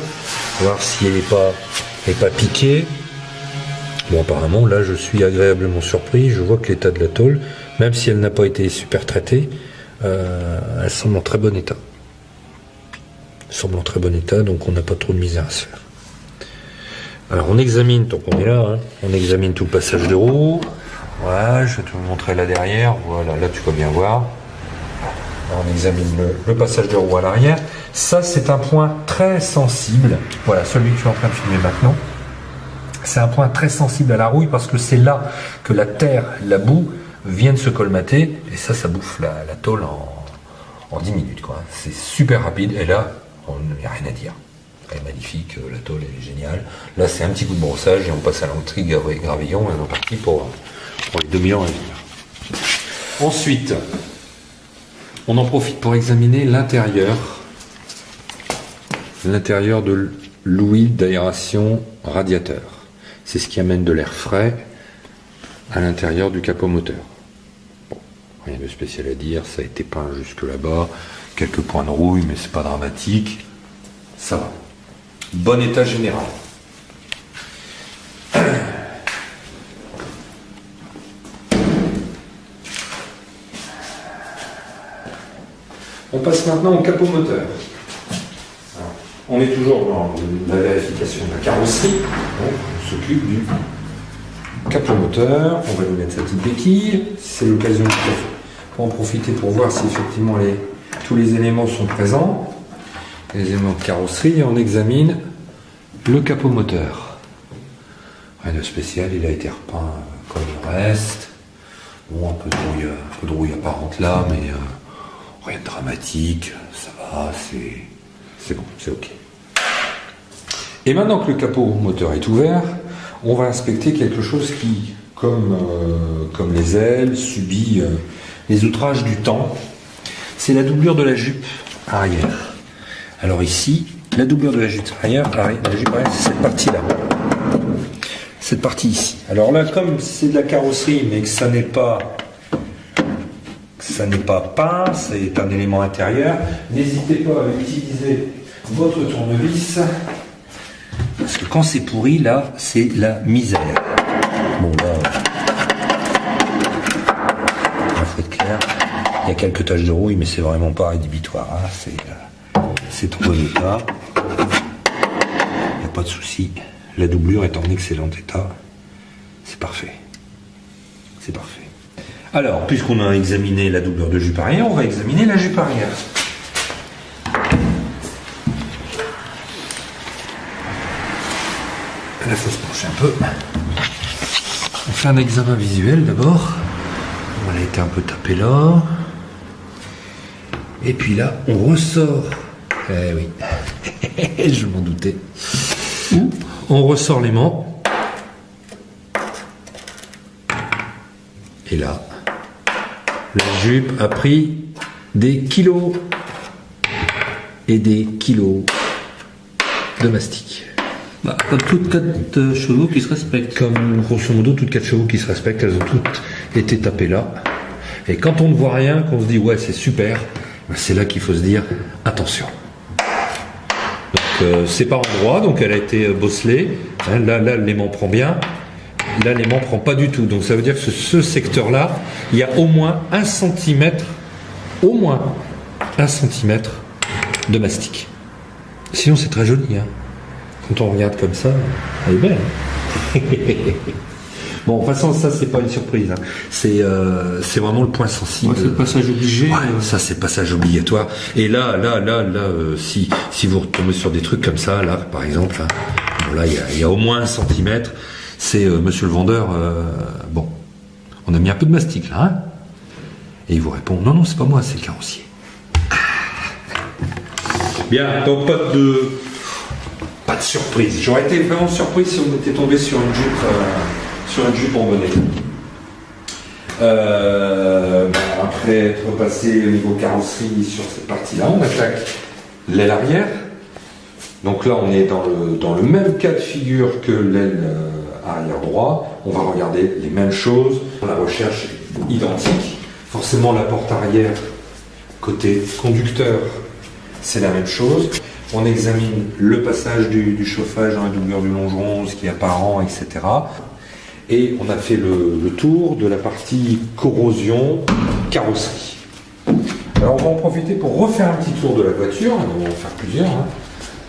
voir si elle n'est pas piquée. Bon, apparemment, là, je suis agréablement surpris. Je vois que l'état de la tôle, même si elle n'a pas été super traitée, elle semble en très bon état. Donc on n'a pas trop de misère à se faire. Alors on examine, donc on est là, on examine tout le passage de roue. Voilà, je vais te montrer là derrière. Voilà, là tu peux bien voir. Alors, on examine le passage de roue à l'arrière. Ça, c'est un point très sensible. Voilà, celui que je suis en train de filmer maintenant. C'est un point très sensible à la rouille parce que c'est là que la terre, la boue viennent se colmater. Et ça bouffe la tôle en 10 minutes, quoi. C'est super rapide. Et là, il n'y a rien à dire. Elle est magnifique, la tôle elle est géniale. Là, c'est un petit coup de brossage et on passe à l'entrée gravillon et on est parti pour les 2000 ans à venir. Ensuite, on en profite pour examiner l'intérieur de l'ouïe d'aération radiateur. C'est ce qui amène de l'air frais à l'intérieur du capot moteur. Bon, rien de spécial à dire, ça a été peint jusque là-bas. Quelques points de rouille, mais c'est pas dramatique. Ça va. Bon état général. On passe maintenant au capot moteur. Alors, on est toujours dans la vérification de la carrosserie. Donc, on s'occupe du capot moteur. On va lui mettre sa petite béquille. C'est l'occasion pour en profiter pour voir si effectivement tous les éléments sont présents, les éléments de carrosserie, et on examine le capot moteur. Rien de spécial, il a été repeint comme le reste. Bon, un peu de rouille apparente là, mais rien de dramatique, ça va, c'est bon, c'est ok. Et maintenant que le capot moteur est ouvert, on va inspecter quelque chose qui, comme les ailes, subit les outrages du temps. C'est la doublure de la jupe arrière. Alors ici, la doublure de la jupe arrière, c'est cette partie-là. Cette partie ici. Alors là, comme c'est de la carrosserie, mais que ça n'est pas peint, c'est un élément intérieur, n'hésitez pas à utiliser votre tournevis, parce que quand c'est pourri, là, c'est la misère. Bon, là, il faut être clair. Il y a quelques taches de rouille, mais c'est vraiment pas rédhibitoire. C'est en bon état. Il n'y a pas de souci. La doublure est en excellent état. C'est parfait. C'est parfait. Alors, puisqu'on a examiné la doublure de jupe arrière, on va examiner la jupe arrière. Là, il faut se pencher un peu. On fait un examen visuel d'abord. On a été un peu tapé là. Et puis là, on ressort. Eh oui, je m'en doutais. On ressort l'aimant. Et là, la jupe a pris des kilos et des kilos de mastic. Comme toutes 4 chevaux qui se respectent. Comme grosso modo toutes 4 chevaux qui se respectent, elles ont toutes était tapée là. Et quand on ne voit rien, qu'on se dit ouais c'est super, c'est là qu'il faut se dire attention. Donc c'est pas en droit, donc elle a été bosselée. Hein, là l'aimant prend bien. Là l'aimant prend pas du tout. Donc ça veut dire que ce secteur-là, il y a au moins 1 centimètre, au moins 1 centimètre de mastic. Sinon c'est très joli. Hein. Quand on regarde comme ça, elle est belle. Hein. Bon, de toute façon, ça, c'est pas une surprise. Hein. C'est vraiment le point sensible. Ouais, c'est le passage obligé. Ouais, ça, c'est le passage obligatoire. Et là, si vous retombez sur des trucs comme ça, là, par exemple, hein, bon, là, il y a au moins 1 centimètre. C'est monsieur le vendeur, bon, on a mis un peu de mastic, là, hein. Et il vous répond, non, c'est pas moi, c'est le carrossier. Bien, donc pas de surprise. J'aurais été vraiment surpris si on était tombé sur une jupe en bonnet. Après être passé au niveau carrosserie sur cette partie-là, on attaque l'aile arrière. Donc là, on est dans le même cas de figure que l'aile arrière droit. On va regarder les mêmes choses. La recherche est identique. Forcément, la porte arrière, côté conducteur, c'est la même chose. On examine le passage du chauffage dans la doublure du longeron, ce qui est apparent, etc. Et on a fait le tour de la partie corrosion carrosserie. Alors on va en profiter pour refaire un petit tour de la voiture. On va en faire plusieurs. Hein.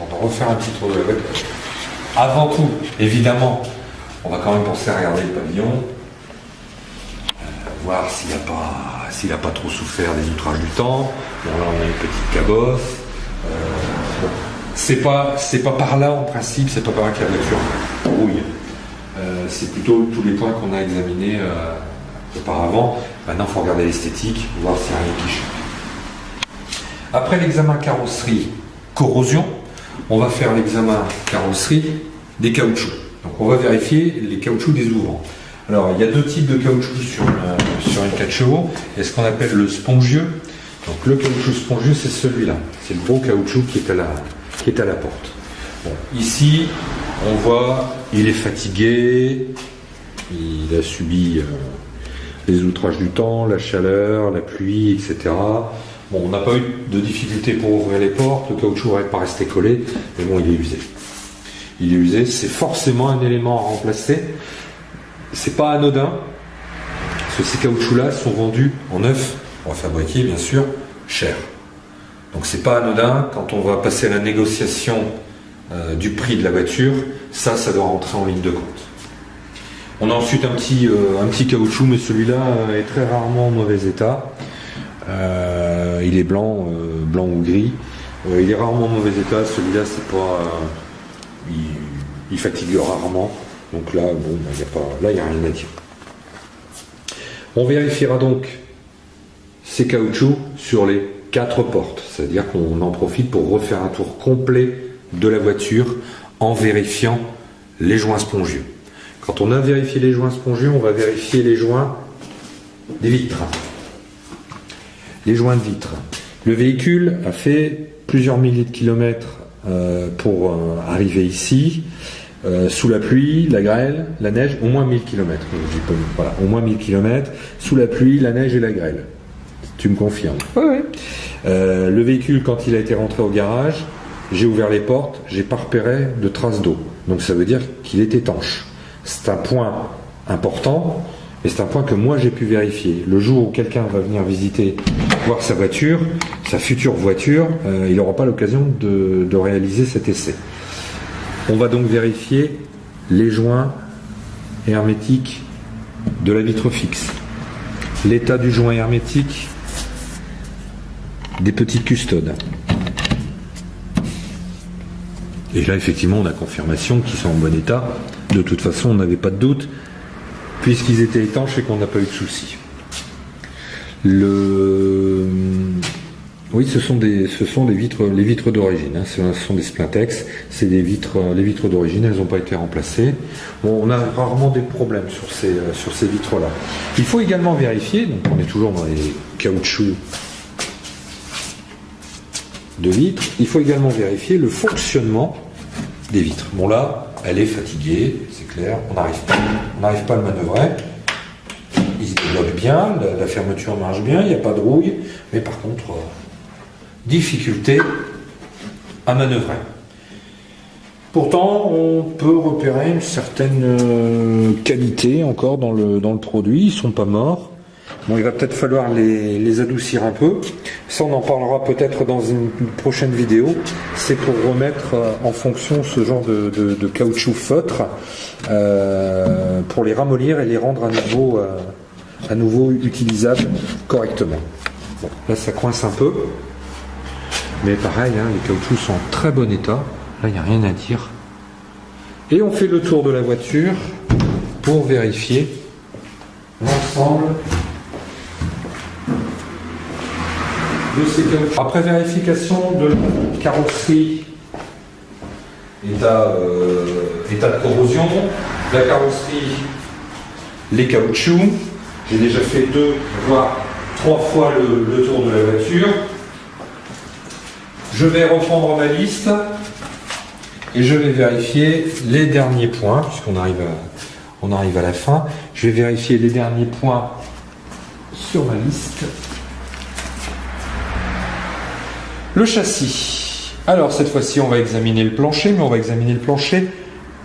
On va refaire un petit tour de la voiture. Avant tout, évidemment, on va quand même penser à regarder le pavillon. Voir s'il n'a pas trop souffert des outrages du temps. Bon, là on a une petite cabosse. Bon. C'est pas par là en principe, c'est pas par là que la voiture rouille. C'est plutôt tous les points qu'on a examinés auparavant. Maintenant, il faut regarder l'esthétique, voir s'il y a rien qui change. Après l'examen carrosserie corrosion, on va faire l'examen carrosserie des caoutchoucs. Donc on va vérifier les caoutchoucs des ouvrants. Alors il y a 2 types de caoutchoucs sur une 4 chevaux. Il y a ce qu'on appelle le spongieux. Donc le caoutchouc spongieux, c'est celui-là. C'est le gros caoutchouc qui est à la porte. Bon, ici, on voit, il est fatigué, il a subi les outrages du temps, la chaleur, la pluie, etc. Bon, on n'a pas eu de difficulté pour ouvrir les portes, le caoutchouc n'est pas resté collé, mais bon, il est usé. Il est usé, c'est forcément un élément à remplacer. C'est pas anodin, parce que ces caoutchoucs-là sont vendus en neuf, refabriqués bien sûr, cher. Donc c'est pas anodin, quand on va passer à la négociation du prix de la voiture, ça doit rentrer en ligne de compte. On a ensuite un petit caoutchouc, mais celui-là est très rarement en mauvais état. Il est blanc ou gris. Il est rarement en mauvais état. Celui-là, c'est pas, il fatigue rarement. Donc là, bon, il n'y a rien à dire. On vérifiera donc ces caoutchoucs sur les 4 portes. C'est-à-dire qu'on en profite pour refaire un tour complet de la voiture en vérifiant les joints spongieux. Quand on a vérifié les joints spongieux, on va vérifier les joints des vitres. Les joints de vitres. Le véhicule a fait plusieurs milliers de kilomètres pour arriver ici. Sous la pluie, la grêle, la neige, au moins 1000 km. Voilà, au moins 1000 km. Sous la pluie, la neige et la grêle. Tu me confirmes? Oui. Le véhicule, quand il a été rentré au garage, j'ai ouvert les portes, j'ai pas repéré de traces d'eau. Donc ça veut dire qu'il est étanche. C'est un point important, et c'est un point que moi j'ai pu vérifier. Le jour où quelqu'un va venir visiter, voir sa voiture, sa future voiture, il n'aura pas l'occasion de réaliser cet essai. On va donc vérifier les joints hermétiques de la vitre fixe, l'état du joint hermétique des petites custodes. Et là, effectivement, on a confirmation qu'ils sont en bon état. De toute façon, on n'avait pas de doute, puisqu'ils étaient étanches et qu'on n'a pas eu de soucis. Oui, ce sont les vitres d'origine. Hein. Ce sont des Splintex. C'est les vitres d'origine. Elles n'ont pas été remplacées. Bon, on a rarement des problèmes sur ces vitres-là. Il faut également vérifier. Donc, on est toujours dans les caoutchoucs de vitres. Il faut également vérifier le fonctionnement des vitres. Bon, là, elle est fatiguée, c'est clair. On n'arrive pas à le manœuvrer. il se débloque bien, la fermeture marche bien, il n'y a pas de rouille, mais par contre, difficulté à manœuvrer. Pourtant, on peut repérer une certaine qualité encore dans le produit, ils ne sont pas morts. Bon, il va peut-être falloir les adoucir un peu. Ça, on en parlera peut-être dans une prochaine vidéo. C'est pour remettre en fonction ce genre de caoutchouc feutre pour les ramollir et les rendre à nouveau utilisables correctement. Bon, là, ça coince un peu. Mais pareil, hein, les caoutchoucs sont en très bon état. Là, il n'y a rien à dire. Et on fait le tour de la voiture pour vérifier l'ensemble de ces caoutchoucs. Après vérification de carrosserie, état de corrosion, la carrosserie, les caoutchoucs, j'ai déjà fait 2 voire 3 fois le tour de la voiture. Je vais reprendre ma liste et je vais vérifier les derniers points, puisqu'on arrive à la fin. Je vais vérifier les derniers points sur ma liste. Le châssis. Alors cette fois-ci, on va examiner le plancher, mais on va examiner le plancher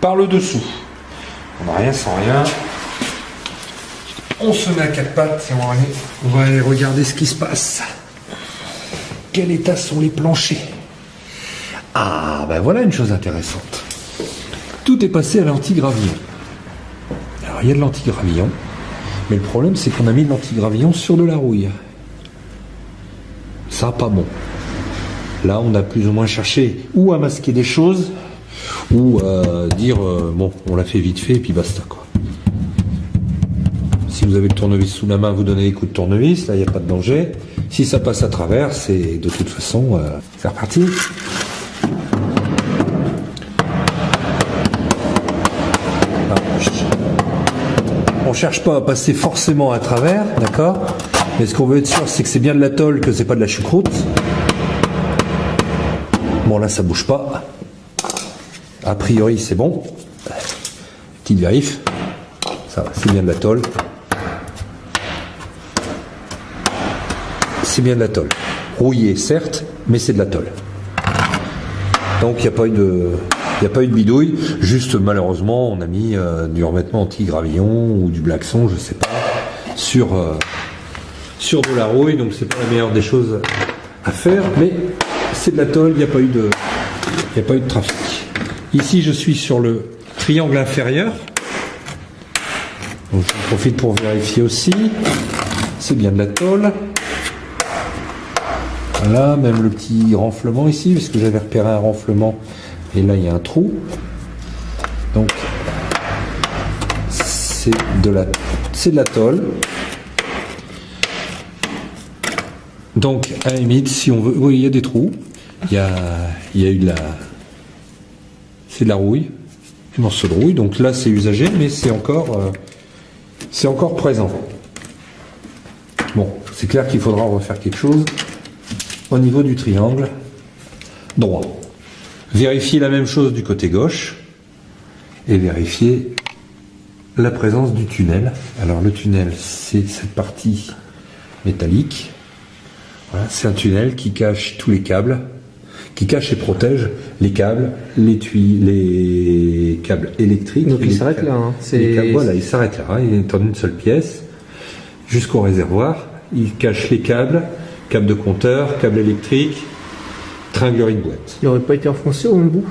par le dessous. On n'a rien sans rien. On se met à 4 pattes et on va aller regarder ce qui se passe. Quel état sont les planchers? Ah, ben voilà une chose intéressante. Tout est passé à l'antigravillon. Alors il y a de l'antigravillon, mais le problème c'est qu'on a mis de l'antigravillon sur de la rouille. Ça, pas bon. Là, on a plus ou moins cherché ou à masquer des choses, ou à dire, bon, on l'a fait vite fait, et puis basta, quoi. Si vous avez le tournevis sous la main, vous donnez des coups de tournevis, là, il n'y a pas de danger. Si ça passe à travers, c'est de toute façon, c'est reparti. On cherche pas à passer forcément à travers, d'accord? Mais ce qu'on veut être sûr, c'est que c'est bien de la tôle, que c'est pas de la choucroute. Bon, là, ça bouge pas. A priori, c'est bon. Petite vérif. Ça va, c'est bien de la tôle. C'est bien de la tôle. Rouillé, certes, mais c'est de la tôle. Donc, il n'y a pas eu de bidouille. Juste, malheureusement, on a mis du revêtement anti-gravillon ou du blackson, je sais pas, sur de la rouille. Donc, c'est pas la meilleure des choses à faire, mais c'est de la tôle, il n'y a pas eu de trafic. Ici, je suis sur le triangle inférieur. Donc, j'en profite pour vérifier aussi. C'est bien de la tôle. Voilà, même le petit renflement ici, parce que j'avais repéré un renflement. Et là, il y a un trou. Donc, c'est de la tôle. Donc, à la limite, si on veut... Oui, il y a des trous. Il y a eu c'est de la rouille. Un morceau de rouille. Donc là, c'est usagé, mais c'est encore présent. Bon, c'est clair qu'il faudra refaire quelque chose au niveau du triangle droit. Vérifier la même chose du côté gauche et vérifier la présence du tunnel. Alors le tunnel, c'est cette partie métallique. Voilà, c'est un tunnel qui cache tous les câbles, qui cache et protège les câbles, les câbles électriques. Donc il s'arrête là. Hein. Voilà, il s'arrête là. Il est en une seule pièce jusqu'au réservoir. Il cache les câbles de compteur, câbles électriques, tringlerie de boîte. Il n'aurait pas été enfoncé au bout?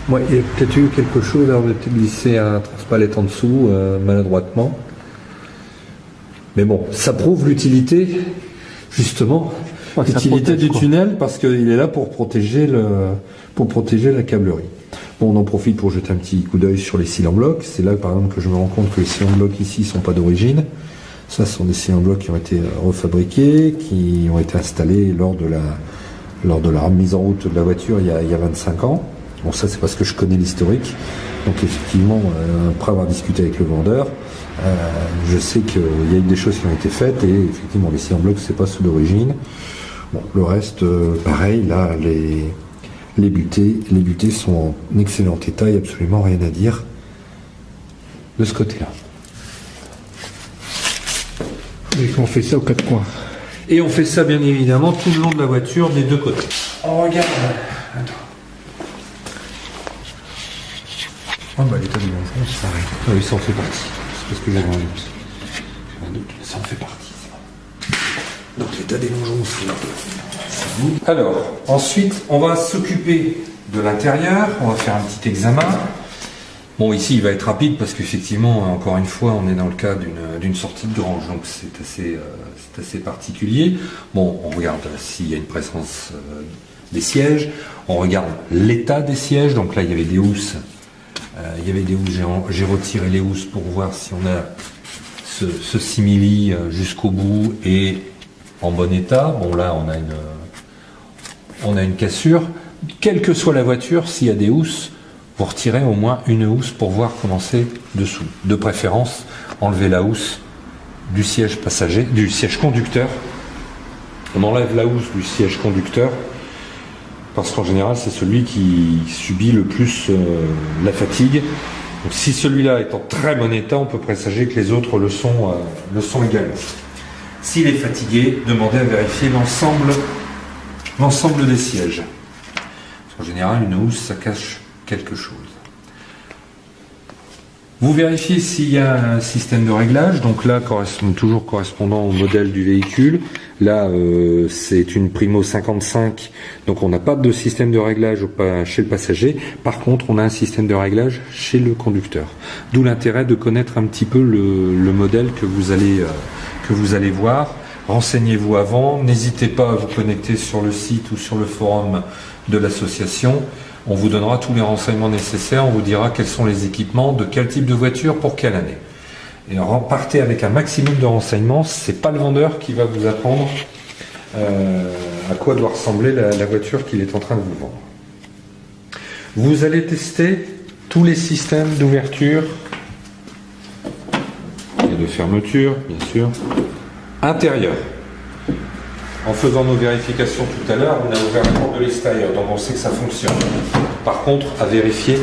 Ouais, il y a peut-être eu quelque chose, on a peut-être glissé un transpalette en dessous, maladroitement. Mais bon, ça prouve l'utilité, justement, l'utilité du tunnel, parce qu'il est là pour protéger la câblerie. Bon, on en profite pour jeter un petit coup d'œil sur les cylindres blocs. C'est là, par exemple, que je me rends compte que les cylindres blocs ici ne sont pas d'origine. Ça, ce sont des cylindres blocs qui ont été refabriqués, qui ont été installés lors de la remise en route de la voiture il y a 25 ans. Bon, ça, c'est parce que je connais l'historique. Donc, effectivement, après avoir discuté avec le vendeur, je sais qu'il y a eu des choses qui ont été faites et effectivement, les cylindres blocs, c'est pas ceux d'origine. Bon, le reste, pareil, là, les butées sont en excellent état, il n'y a absolument rien à dire. de ce côté-là. Et on fait ça aux quatre coins. Et on fait ça bien évidemment tout le long de la voiture des deux côtés. On regarde. Attends. Ah bah l'état du manchon, c'est pareil. Ah oui, ça en fait partie. C'est parce que j'avais un doute. Ça en fait partie. Donc l'état des longeons aussi. Alors, ensuite, on va s'occuper de l'intérieur. On va faire un petit examen. Bon, ici, il va être rapide parce qu'effectivement, encore une fois, on est dans le cas d'une sortie de grange, donc c'est assez particulier. Bon, on regarde s'il y a une présence des sièges. On regarde l'état des sièges. Donc là, il y avait des housses. J'ai retiré les housses pour voir si on a ce simili jusqu'au bout et en bon état. Bon, là, on a une cassure. Quelle que soit la voiture, s'il y a des housses, vous retirez au moins une housse pour voir comment c'est dessous. De préférence, enlevez la housse du siège passager, du siège conducteur. On enlève la housse du siège conducteur parce qu'en général, c'est celui qui subit le plus la fatigue. Donc, si celui-là est en très bon état, on peut présager que les autres le sont également. S'il est fatigué, demandez à vérifier l'ensemble des sièges. Parce qu'en général, une housse, ça cache quelque chose. Vous vérifiez s'il y a un système de réglage, donc là, toujours correspondant au modèle du véhicule. Là, c'est une Primo 55, donc on n'a pas de système de réglage chez le passager. Par contre, on a un système de réglage chez le conducteur. D'où l'intérêt de connaître un petit peu le modèle que vous allez voir. Renseignez-vous avant, n'hésitez pas à vous connecter sur le site ou sur le forum de l'association. On vous donnera tous les renseignements nécessaires, on vous dira quels sont les équipements, de quel type de voiture, pour quelle année. Et partez avec un maximum de renseignements, c'est pas le vendeur qui va vous apprendre à quoi doit ressembler la voiture qu'il est en train de vous vendre. Vous allez tester tous les systèmes d'ouverture et de fermeture, bien sûr, intérieur. En faisant nos vérifications tout à l'heure, on a ouvert la porte de l'extérieur, donc on sait que ça fonctionne. Par contre, à vérifier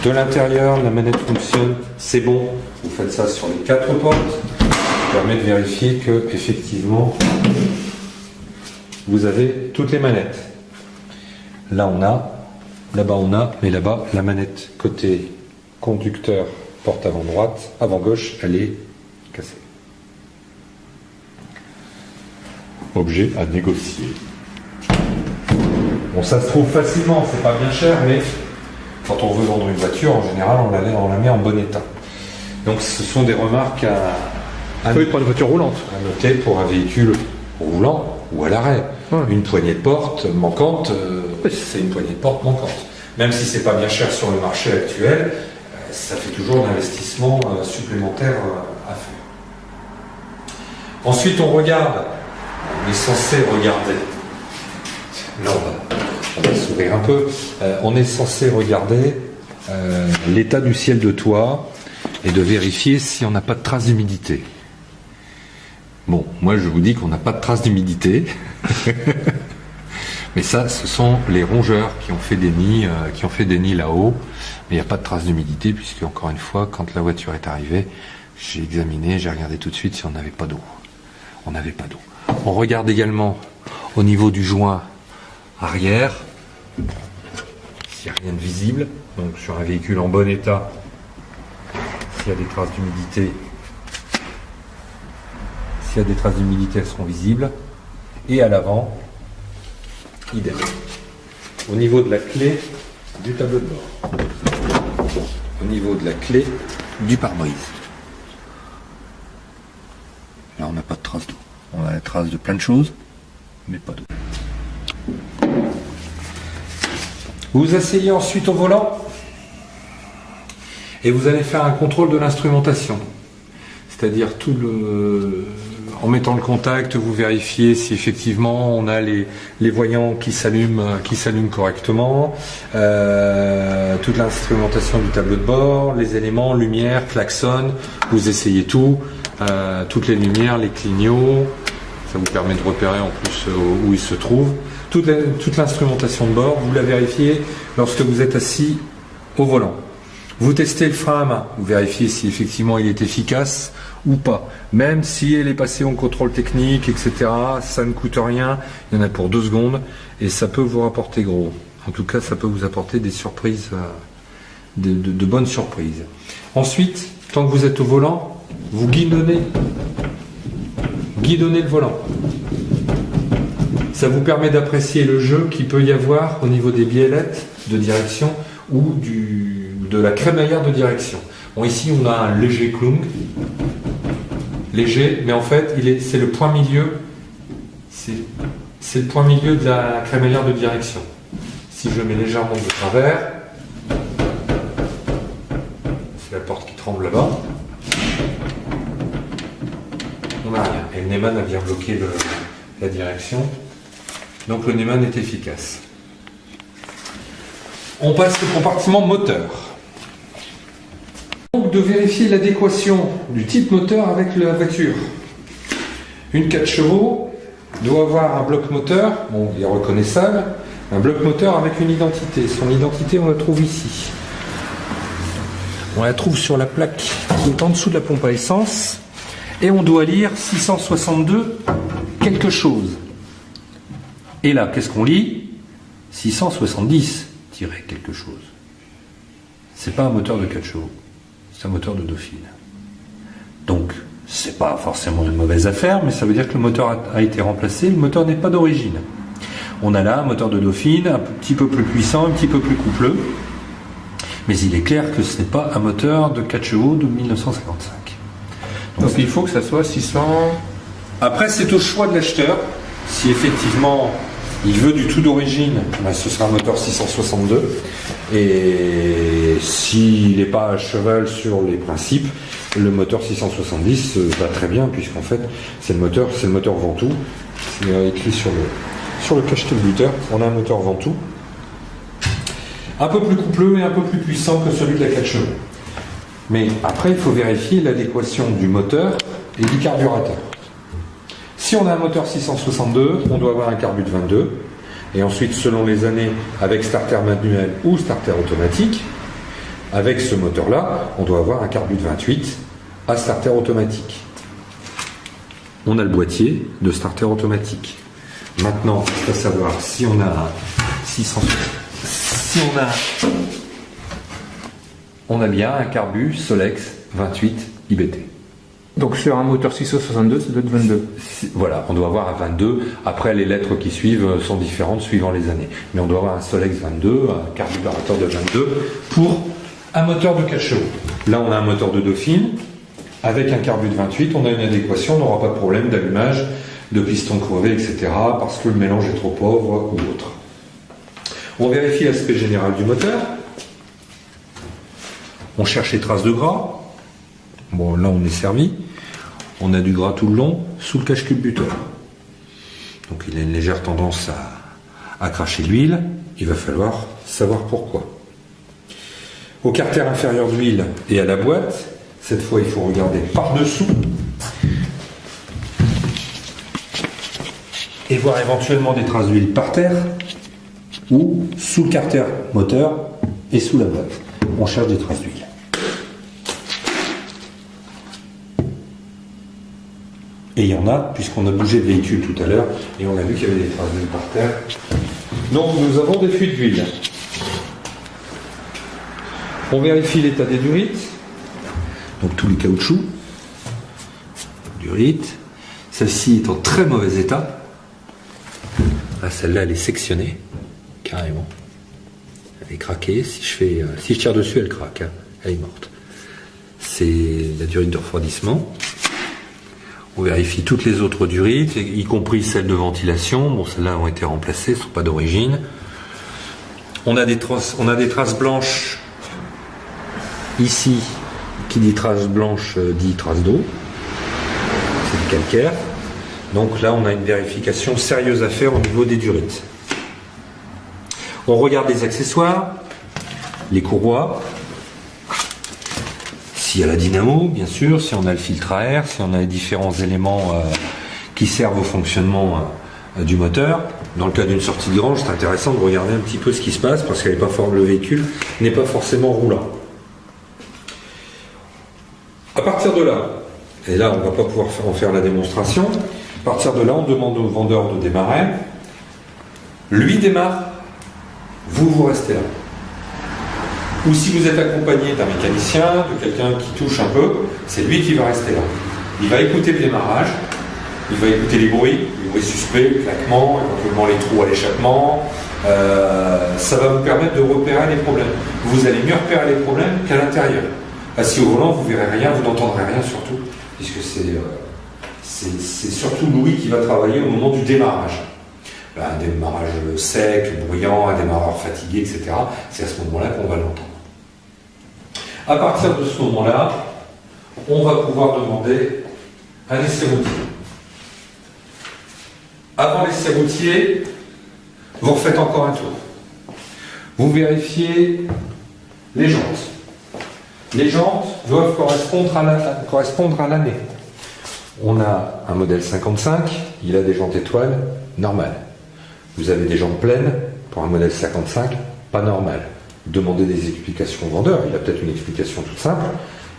de l'intérieur, la manette fonctionne, c'est bon. Vous faites ça sur les 4 portes. Ça permet de vérifier que, effectivement, vous avez toutes les manettes. Là, on a, là-bas, on a, mais là-bas, la manette côté conducteur, porte avant droite, avant gauche, elle est cassée. Objet à négocier. Bon, ça se trouve facilement, c'est pas bien cher, mais quand on veut vendre une voiture, en général, on la met en bon état. Donc, ce sont des remarques à Oui, pour une voiture roulante. À noter pour un véhicule roulant ou à l'arrêt. Ouais. Une poignée de porte manquante, c'est une poignée de porte manquante. Même si c'est pas bien cher sur le marché actuel, ça fait toujours un investissement supplémentaire à faire. Ensuite, on regarde. On est censé regarder. Là, on va sourire un peu. On est censé regarder l'état du ciel de toit et de vérifier si on n'a pas de traces d'humidité. Bon, moi je vous dis qu'on n'a pas de traces d'humidité. Mais ça, ce sont les rongeurs qui ont fait des nids là-haut. Mais il n'y a pas de traces d'humidité puisque, encore une fois, quand la voiture est arrivée, j'ai regardé tout de suite si on n'avait pas d'eau. On n'avait pas d'eau. On regarde également au niveau du joint arrière s'il n'y a rien de visible. Donc sur un véhicule en bon état, s'il y a des traces d'humidité, elles seront visibles. Et à l'avant, idem. Au niveau de la clé du tableau de bord. Au niveau de la clé du pare-brise. Là, on n'a pas de traces d'eau. On a la trace de plein de choses, mais pas d'eau. Vous vous asseyez ensuite au volant et vous allez faire un contrôle de l'instrumentation. C'est-à-dire en mettant le contact, vous vérifiez si effectivement on a les voyants qui s'allument correctement, toute l'instrumentation du tableau de bord, les éléments, lumière, klaxon, vous essayez tout. Toutes les lumières, les clignots, ça vous permet de repérer en plus où ils se trouvent. Toute l'instrumentation de bord, vous la vérifiez lorsque vous êtes assis au volant. Vous testez le frein à main, vous vérifiez si effectivement il est efficace ou pas. Même si elle est passée en contrôle technique, etc., ça ne coûte rien, il y en a pour 2 secondes, et ça peut vous rapporter gros. En tout cas, ça peut vous apporter des surprises, de bonnes surprises. Ensuite, tant que vous êtes au volant, vous guidonnez le volant. Ça vous permet d'apprécier le jeu qu'il peut y avoir au niveau des biellettes de direction ou de la crémaillère de direction. Bon, ici on a un léger klung, léger, mais en fait c'est le point milieu, c'est le point milieu de la crémaillère de direction. Si je mets légèrement de travers, c'est la porte qui tremble là-bas, on n'a rien. Et le Neumann a bien bloqué la direction, donc le Neumann est efficace. On passe au compartiment moteur. Donc de vérifier l'adéquation du type moteur avec la voiture. Une 4 chevaux doit avoir un bloc moteur, bon, il est reconnaissable, un bloc moteur avec une identité. Son identité, on la trouve ici. On la trouve sur la plaque qui est en dessous de la pompe à essence. Et on doit lire 662 quelque chose. Et là, qu'est-ce qu'on lit? 670 quelque chose. C'est pas un moteur de 4 chevaux, c'est un moteur de Dauphine. Donc, c'est pas forcément une mauvaise affaire, mais ça veut dire que le moteur a été remplacé, le moteur n'est pas d'origine. On a là un moteur de Dauphine, un petit peu plus puissant, un petit peu plus coupleux, mais il est clair que ce n'est pas un moteur de 4 chevaux de 1955. Donc il faut que ça soit 600... Après, c'est au choix de l'acheteur. Si effectivement il veut du tout d'origine, ben ce sera un moteur 662. Et s'il n'est pas à cheval sur les principes, le moteur 670 va très bien, puisqu'en fait c'est le moteur Ventoux. C'est écrit sur le cache-buteur. On a un moteur Ventoux un peu plus coupleux et un peu plus puissant que celui de la 4 chevaux. Mais après, il faut vérifier l'adéquation du moteur et du carburateur. Si on a un moteur 662, on doit avoir un carbu de 22. Et ensuite, selon les années, avec starter manuel ou starter automatique, avec ce moteur-là, on doit avoir un carbu de 28 à starter automatique. On a le boîtier de starter automatique. Maintenant, il faut savoir si on a un 600... Si on a bien un carbu Solex 28 IBT. Donc sur un moteur 662, ça doit être 22. Voilà, on doit avoir un 22. Après, les lettres qui suivent sont différentes suivant les années. Mais on doit avoir un Solex 22, un carburateur de 22 pour un moteur de 4 chevaux. Là, on a un moteur de Dauphine. Avec un carbu de 28, on a une adéquation, on n'aura pas de problème d'allumage, de piston crevé, etc. parce que le mélange est trop pauvre ou autre. On vérifie l'aspect général du moteur. On cherche les traces de gras. Bon, là, on est servi. On a du gras tout le long, sous le cache-culbuteur. Donc, il a une légère tendance à cracher de l'huile. Il va falloir savoir pourquoi. Au carter inférieur d'huile et à la boîte, cette fois, il faut regarder par-dessous et voir éventuellement des traces d'huile par terre ou sous le carter moteur et sous la boîte. On cherche des traces d'huile. Et il y en a, puisqu'on a bougé le véhicule tout à l'heure, et on a vu qu'il y avait des traces d'huile par terre. Donc nous avons des fuites d'huile. On vérifie l'état des durites. Donc tous les caoutchoucs. Durite. Celle-ci est en très mauvais état. Ah, celle-là, elle est sectionnée. Carrément. Elle est craquée. Si je tire dessus, elle craque. Hein. Elle est morte. C'est la durite de refroidissement. On vérifie toutes les autres durites, y compris celles de ventilation. Bon, celles-là ont été remplacées, elles ne sont pas d'origine. On a des traces blanches. Ici, qui dit traces blanches dit traces d'eau. C'est du calcaire. Donc là, on a une vérification sérieuse à faire au niveau des durites. On regarde les accessoires, les courroies. S'il y a la dynamo, bien sûr, si on a le filtre à air, si on a les différents éléments qui servent au fonctionnement du moteur. Dans le cas d'une sortie de grange, c'est intéressant de regarder un petit peu ce qui se passe parce que le véhicule n'est pas forcément roulant. partir de là, et là on ne va pas pouvoir en faire la démonstration, à partir de là on demande au vendeur de démarrer, lui démarre, vous restez là. Ou si vous êtes accompagné d'un mécanicien, de quelqu'un qui touche un peu, c'est lui qui va rester là. Il va écouter le démarrage, il va écouter les bruits suspects, le claquement, éventuellement les trous à l'échappement. Ça va vous permettre de repérer les problèmes. Vous allez mieux repérer les problèmes qu'à l'intérieur. Assis au volant, vous ne verrez rien, vous n'entendrez rien surtout, puisque c'est surtout l'ouïe qui va travailler au moment du démarrage. Un démarrage sec, bruyant, un démarreur fatigué, etc. C'est à ce moment-là qu'on va l'entendre. À partir de ce moment-là, on va pouvoir demander un essai routier. Avant l'essai routier, vous refaites encore un tour. Vous vérifiez les jantes. Les jantes doivent correspondre à l'année. On a un modèle 55, il a des jantes étoiles normales. Vous avez des jantes pleines pour un modèle 55, pas normal. Demandez des explications au vendeur, il a peut-être une explication toute simple,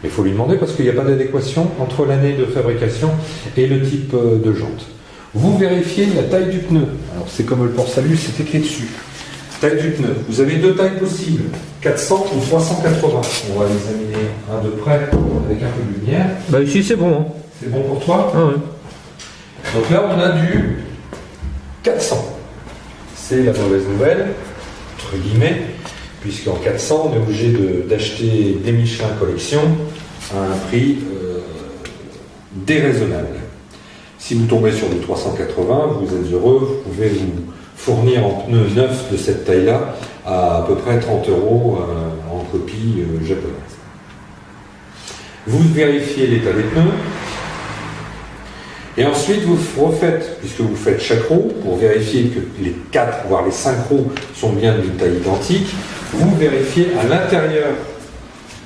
mais il faut lui demander parce qu'il n'y a pas d'adéquation entre l'année de fabrication et le type de jante. Vous vérifiez la taille du pneu. Alors c'est comme le port-salut, c'est écrit dessus. Taille du pneu. Vous avez deux tailles possibles, 400 ou 380. On va l'examiner un de près avec un peu de lumière. Bah ici c'est bon. Hein. C'est bon pour toi? Ah ouais. Donc là on a du 400. C'est la mauvaise nouvelle, entre guillemets, puisqu'en 400 on est obligé d'acheter des Michelin collection à un prix déraisonnable. Si vous tombez sur du 380, vous êtes heureux, vous pouvez vous fournir en pneus neufs de cette taille-là à peu près 30 € en copie japonaise. Vous vérifiez l'état des pneus et ensuite vous refaites, puisque vous faites chaque roue, pour vérifier que les 4 voire les 5 roues sont bien d'une taille identique, vous vérifiez à l'intérieur,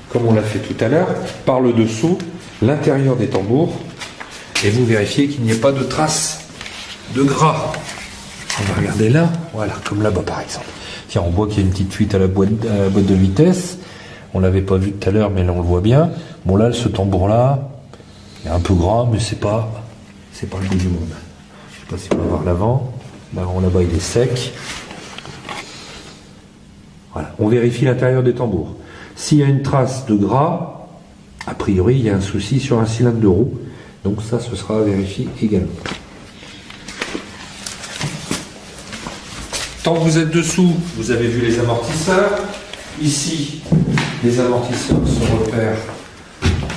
comme on l'a fait tout à l'heure, par le dessous, l'intérieur des tambours, et vous vérifiez qu'il n'y ait pas de traces de gras. On va regarder là, voilà, comme là-bas par exemple. Tiens, on voit qu'il y a une petite fuite à la boîte de vitesse. On l'avait pas vu tout à l'heure, mais là on le voit bien. Bon là, ce tambour-là, il est un peu gras, mais c'est pas le bout du monde. Je sais pas si on va voir l'avant. Là-bas, il est sec. Voilà, on vérifie l'intérieur des tambours. S'il y a une trace de gras, a priori, il y a un souci sur un cylindre de roue. Donc ça, ce sera vérifié également. Tant que vous êtes dessous, vous avez vu les amortisseurs. Ici, les amortisseurs se repèrent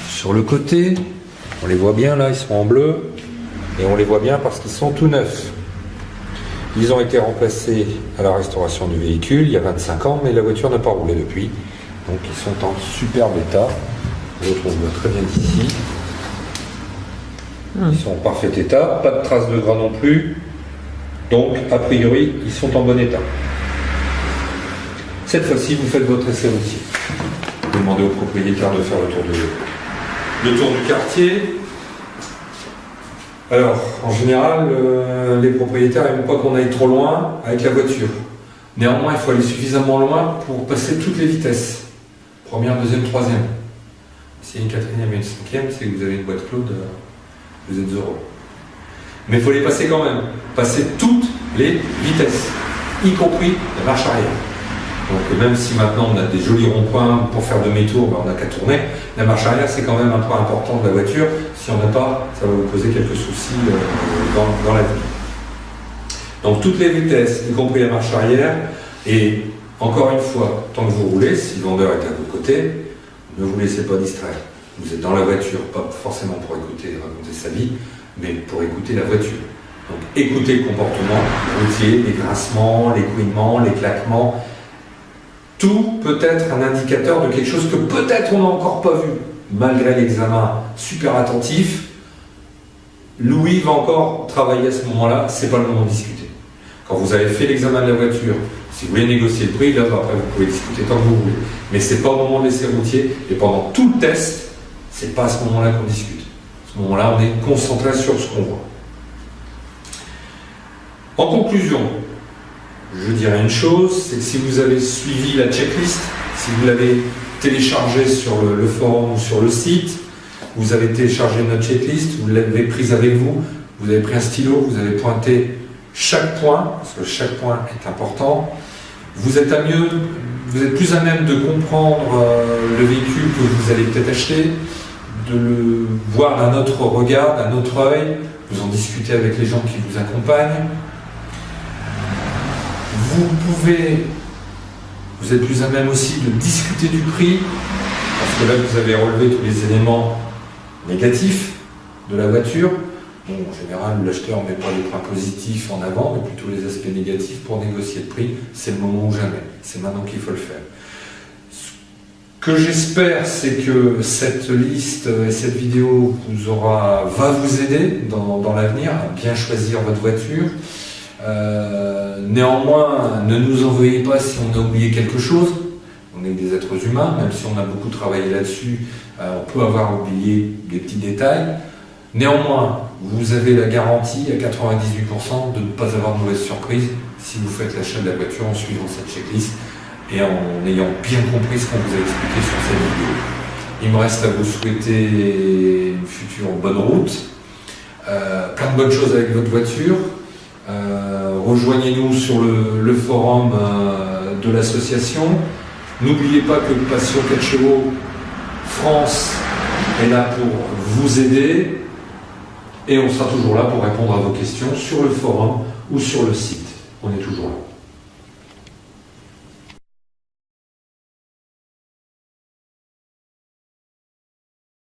sur le côté. On les voit bien là, ils sont en bleu. Et on les voit bien parce qu'ils sont tout neufs. Ils ont été remplacés à la restauration du véhicule il y a 25 ans, mais la voiture n'a pas roulé depuis. Donc ils sont en superbe état. L'autre, on le voit très bien d'ici. Ils sont en parfait état, pas de traces de gras non plus. Donc, a priori, ils sont en bon état. Cette fois-ci, vous faites votre essai routier. Vous demandez au propriétaire de faire le tour du quartier. Alors, en général, les propriétaires n'aiment pas qu'on aille trop loin avec la voiture. Néanmoins, il faut aller suffisamment loin pour passer toutes les vitesses. Première, deuxième, troisième. S'il y a une quatrième et une cinquième, c'est que vous avez une boîte cloud, vous êtes heureux. Mais il faut les passer quand même. Passer toutes les vitesses, y compris la marche arrière. Donc même si maintenant on a des jolis ronds-points pour faire demi-tour, ben on n'a qu'à tourner. La marche arrière, c'est quand même un point important de la voiture. Si on n'a pas, ça va vous poser quelques soucis dans la vie. Donc toutes les vitesses, y compris la marche arrière. Et encore une fois, tant que vous roulez, si le vendeur est à vos côtés, ne vous laissez pas distraire. Vous êtes dans la voiture, pas forcément pour écouter, raconter sa vie, mais pour écouter la voiture. Donc écoutez le comportement routier, les grincements, les couinements, les claquements. Tout peut être un indicateur de quelque chose que peut-être on n'a encore pas vu. Malgré l'examen super attentif, Louis va encore travailler à ce moment-là, c'est pas le moment de discuter. Quand vous avez fait l'examen de la voiture, si vous voulez négocier le prix, là après vous pouvez discuter tant que vous voulez. Mais c'est pas au moment de l'essai routier, et pendant tout le test, c'est pas à ce moment-là qu'on discute. À ce moment-là, on est concentré sur ce qu'on voit. En conclusion, je dirais une chose, c'est que si vous avez suivi la checklist, si vous l'avez téléchargée sur le forum ou sur le site, Vous avez téléchargé notre checklist, vous l'avez prise avec vous, vous avez pris un stylo, vous avez pointé chaque point, parce que chaque point est important. Vous êtes plus à même de comprendre le véhicule que vous allez peut-être acheter, de le voir d'un autre regard, d'un autre œil, vous en discutez avec les gens qui vous accompagnent. Vous êtes plus à même aussi de discuter du prix, parce que là vous avez relevé tous les éléments négatifs de la voiture. Bon, en général, l'acheteur ne met pas les points positifs en avant, mais plutôt les aspects négatifs pour négocier le prix. C'est le moment ou jamais. C'est maintenant qu'il faut le faire. Ce que j'espère, c'est que cette liste et cette vidéo va vous aider dans l'avenir à bien choisir votre voiture. Néanmoins, ne nous envoyez pas si on a oublié quelque chose. On est des êtres humains, même si on a beaucoup travaillé là-dessus, on peut avoir oublié des petits détails. Néanmoins, vous avez la garantie à 98% de ne pas avoir de mauvaise surprise si vous faites l'achat de la voiture en suivant cette checklist et en ayant bien compris ce qu'on vous a expliqué sur cette vidéo. Il me reste à vous souhaiter une future bonne route, plein de bonnes choses avec votre voiture. Rejoignez-nous sur le forum de l'association. N'oubliez pas que Passion 4 chevaux France est là pour vous aider et on sera toujours là pour répondre à vos questions sur le forum ou sur le site. On est toujours là.